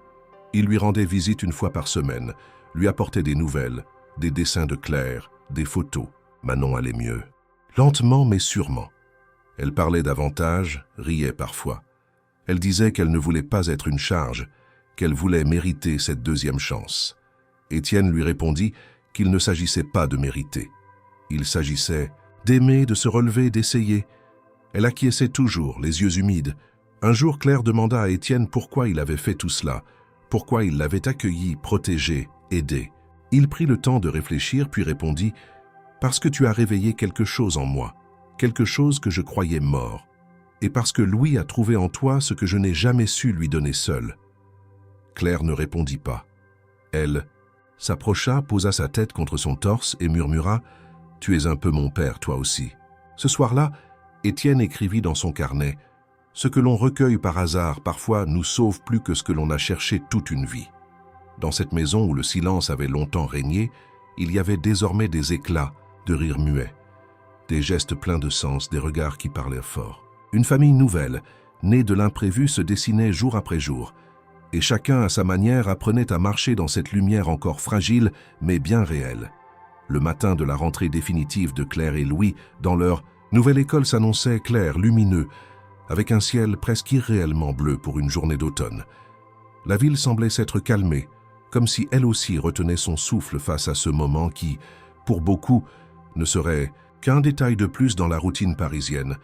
Il lui rendait visite une fois par semaine, lui apportait des nouvelles, des dessins de Claire, des photos. Manon allait mieux. Lentement mais sûrement. Elle parlait davantage, riait parfois. Elle disait qu'elle ne voulait pas être une charge, qu'elle voulait mériter cette deuxième chance. Étienne lui répondit qu'il ne s'agissait pas de mériter. Il s'agissait d'aimer, de se relever, d'essayer. Elle acquiesçait toujours, les yeux humides. Un jour, Claire demanda à Étienne pourquoi il avait fait tout cela, pourquoi il l'avait accueilli, protégé, aidé. Il prit le temps de réfléchir puis répondit « Parce que tu as réveillé quelque chose en moi, quelque chose que je croyais mort, et parce que Louis a trouvé en toi ce que je n'ai jamais su lui donner seul. » Claire ne répondit pas. Elle s'approcha, posa sa tête contre son torse et murmura « Tu es un peu mon père, toi aussi. » Ce soir-là, Étienne écrivit dans son carnet « Ce que l'on recueille par hasard parfois nous sauve plus que ce que l'on a cherché toute une vie. » Dans cette maison où le silence avait longtemps régné, il y avait désormais des éclats, de rires muets, des gestes pleins de sens, des regards qui parlaient fort. Une famille nouvelle, née de l'imprévu, se dessinait jour après jour, et chacun à sa manière apprenait à marcher dans cette lumière encore fragile mais bien réelle. Le matin de la rentrée définitive de Claire et Louis, dans leur nouvelle école s'annonçait clair, lumineux, avec un ciel presque irréellement bleu pour une journée d'automne. La ville semblait s'être calmée, comme si elle aussi retenait son souffle face à ce moment qui, pour beaucoup, ne serait qu'un détail de plus dans la routine parisienne,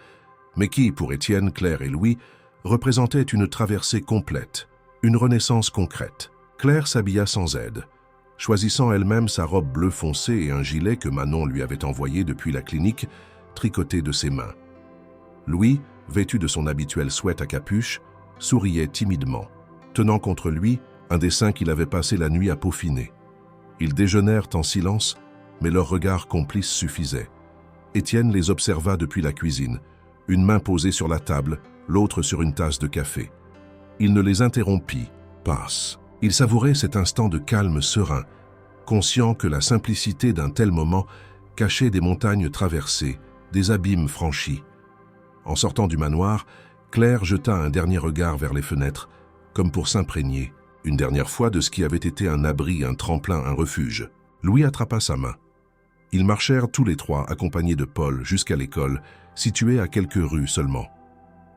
mais qui, pour Étienne, Claire et Louis, représentait une traversée complète, une renaissance concrète. Claire s'habilla sans aide, choisissant elle-même sa robe bleu foncé et un gilet que Manon lui avait envoyé depuis la clinique, tricoté de ses mains. Louis, vêtu de son habituel sweat à capuche, souriait timidement, tenant contre lui un dessin qu'il avait passé la nuit à peaufiner. Ils déjeunèrent en silence, mais leur regard complice suffisait. Étienne les observa depuis la cuisine, une main posée sur la table, l'autre sur une tasse de café. Il ne les interrompit, passe. Il savourait cet instant de calme serein, conscient que la simplicité d'un tel moment cachait des montagnes traversées, des abîmes franchis. En sortant du manoir, Claire jeta un dernier regard vers les fenêtres, comme pour s'imprégner, une dernière fois, de ce qui avait été un abri, un tremplin, un refuge. Louis attrapa sa main. Ils marchèrent tous les trois, accompagnés de Paul, jusqu'à l'école, située à quelques rues seulement.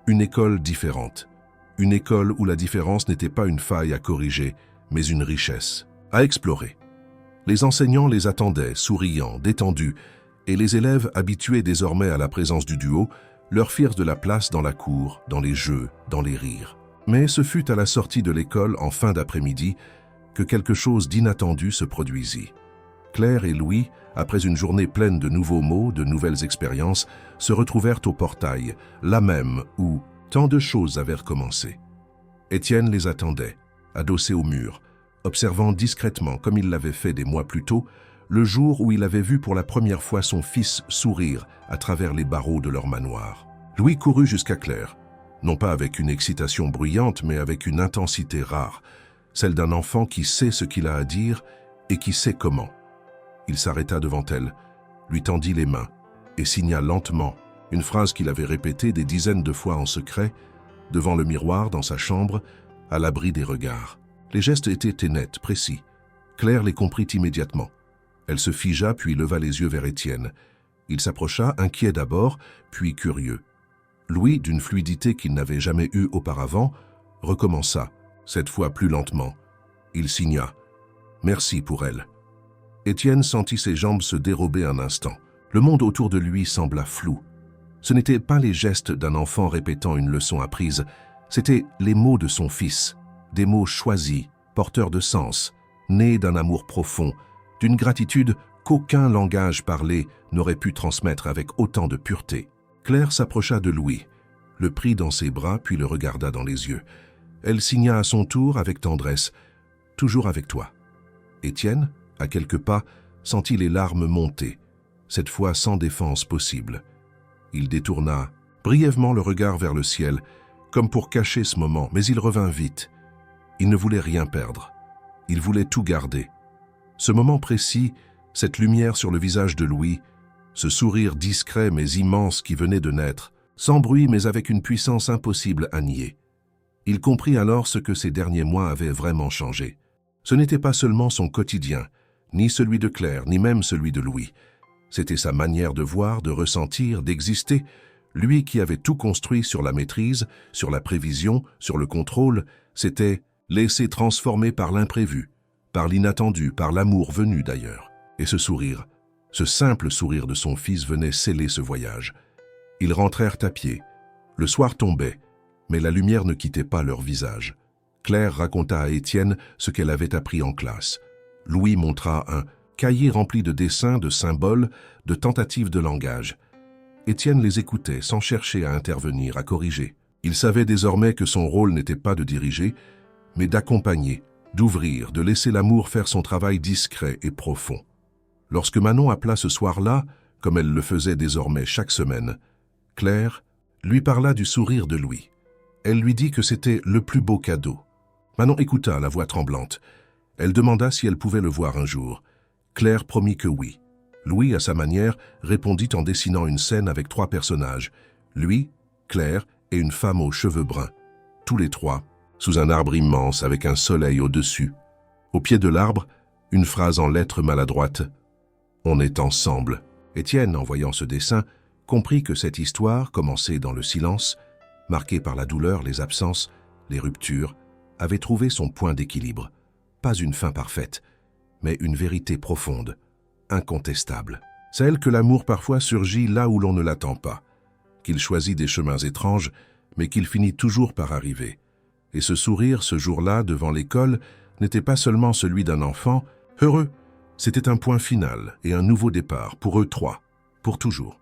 Une école différente. Une école où la différence n'était pas une faille à corriger, mais une richesse à explorer. Les enseignants les attendaient, souriants, détendus, et les élèves, habitués désormais à la présence du duo, leur firent de la place dans la cour, dans les jeux, dans les rires. Mais ce fut à la sortie de l'école, en fin d'après-midi, que quelque chose d'inattendu se produisit. Claire et Louis, après une journée pleine de nouveaux mots, de nouvelles expériences, se retrouvèrent au portail, là même où tant de choses avaient recommencé. Étienne les attendait, adossé au mur, observant discrètement, comme il l'avait fait des mois plus tôt, le jour où il avait vu pour la première fois son fils sourire à travers les barreaux de leur manoir. Louis courut jusqu'à Claire, non pas avec une excitation bruyante, mais avec une intensité rare, celle d'un enfant qui sait ce qu'il a à dire et qui sait comment. Il s'arrêta devant elle, lui tendit les mains et signa lentement une phrase qu'il avait répétée des dizaines de fois en secret, devant le miroir dans sa chambre, à l'abri des regards. Les gestes étaient nets, précis. Claire les comprit immédiatement. Elle se figea puis leva les yeux vers Étienne. Il s'approcha, inquiet d'abord, puis curieux. Louis, d'une fluidité qu'il n'avait jamais eue auparavant, recommença, cette fois plus lentement. Il signa « Merci pour elle ». Étienne sentit ses jambes se dérober un instant. Le monde autour de lui sembla flou. Ce n'étaient pas les gestes d'un enfant répétant une leçon apprise, c'étaient les mots de son fils, des mots choisis, porteurs de sens, nés d'un amour profond, d'une gratitude qu'aucun langage parlé n'aurait pu transmettre avec autant de pureté. Claire s'approcha de Louis, le prit dans ses bras puis le regarda dans les yeux. Elle signa à son tour avec tendresse « Toujours avec toi ». Étienne, à quelques pas, sentit les larmes monter, cette fois sans défense possible. Il détourna brièvement le regard vers le ciel, comme pour cacher ce moment, mais il revint vite, Il ne voulait rien perdre. Il voulait tout garder. Ce moment précis, cette lumière sur le visage de Louis, ce sourire discret mais immense qui venait de naître, sans bruit mais avec une puissance impossible à nier. Il comprit alors ce que ces derniers mois avaient vraiment changé. Ce n'était pas seulement son quotidien, ni celui de Claire, ni même celui de Louis. C'était sa manière de voir, de ressentir, d'exister, lui qui avait tout construit sur la maîtrise, sur la prévision, sur le contrôle, s'était laissé transformer par l'imprévu, par l'inattendu, par l'amour venu d'ailleurs. Et ce sourire, ce simple sourire de son fils venait sceller ce voyage. Ils rentrèrent à pied. Le soir tombait, mais la lumière ne quittait pas leur visage. Claire raconta à Étienne ce qu'elle avait appris en classe. Louis montra un cahier rempli de dessins, de symboles, de tentatives de langage. Étienne les écoutait sans chercher à intervenir, à corriger. Il savait désormais que son rôle n'était pas de diriger, mais d'accompagner, d'ouvrir, de laisser l'amour faire son travail discret et profond. Lorsque Manon appela ce soir-là, comme elle le faisait désormais chaque semaine, Claire lui parla du sourire de Louis. Elle lui dit que c'était le plus beau cadeau. Manon écouta, la voix tremblante. Elle demanda si elle pouvait le voir un jour. Claire promit que oui. Louis, à sa manière, répondit en dessinant une scène avec 3 personnages. Lui, Claire et une femme aux cheveux bruns. Tous les 3, sous un arbre immense avec un soleil au-dessus. Au pied de l'arbre, une phrase en lettres maladroites. « On est ensemble ». Étienne, en voyant ce dessin, comprit que cette histoire, commencée dans le silence, marquée par la douleur, les absences, les ruptures, avait trouvé son point d'équilibre. Pas une fin parfaite, mais une vérité profonde, incontestable. Celle que l'amour parfois surgit là où l'on ne l'attend pas, qu'il choisit des chemins étranges, mais qu'il finit toujours par arriver. Et ce sourire, ce jour-là, devant l'école, n'était pas seulement celui d'un enfant heureux, c'était un point final et un nouveau départ pour eux 3, pour toujours.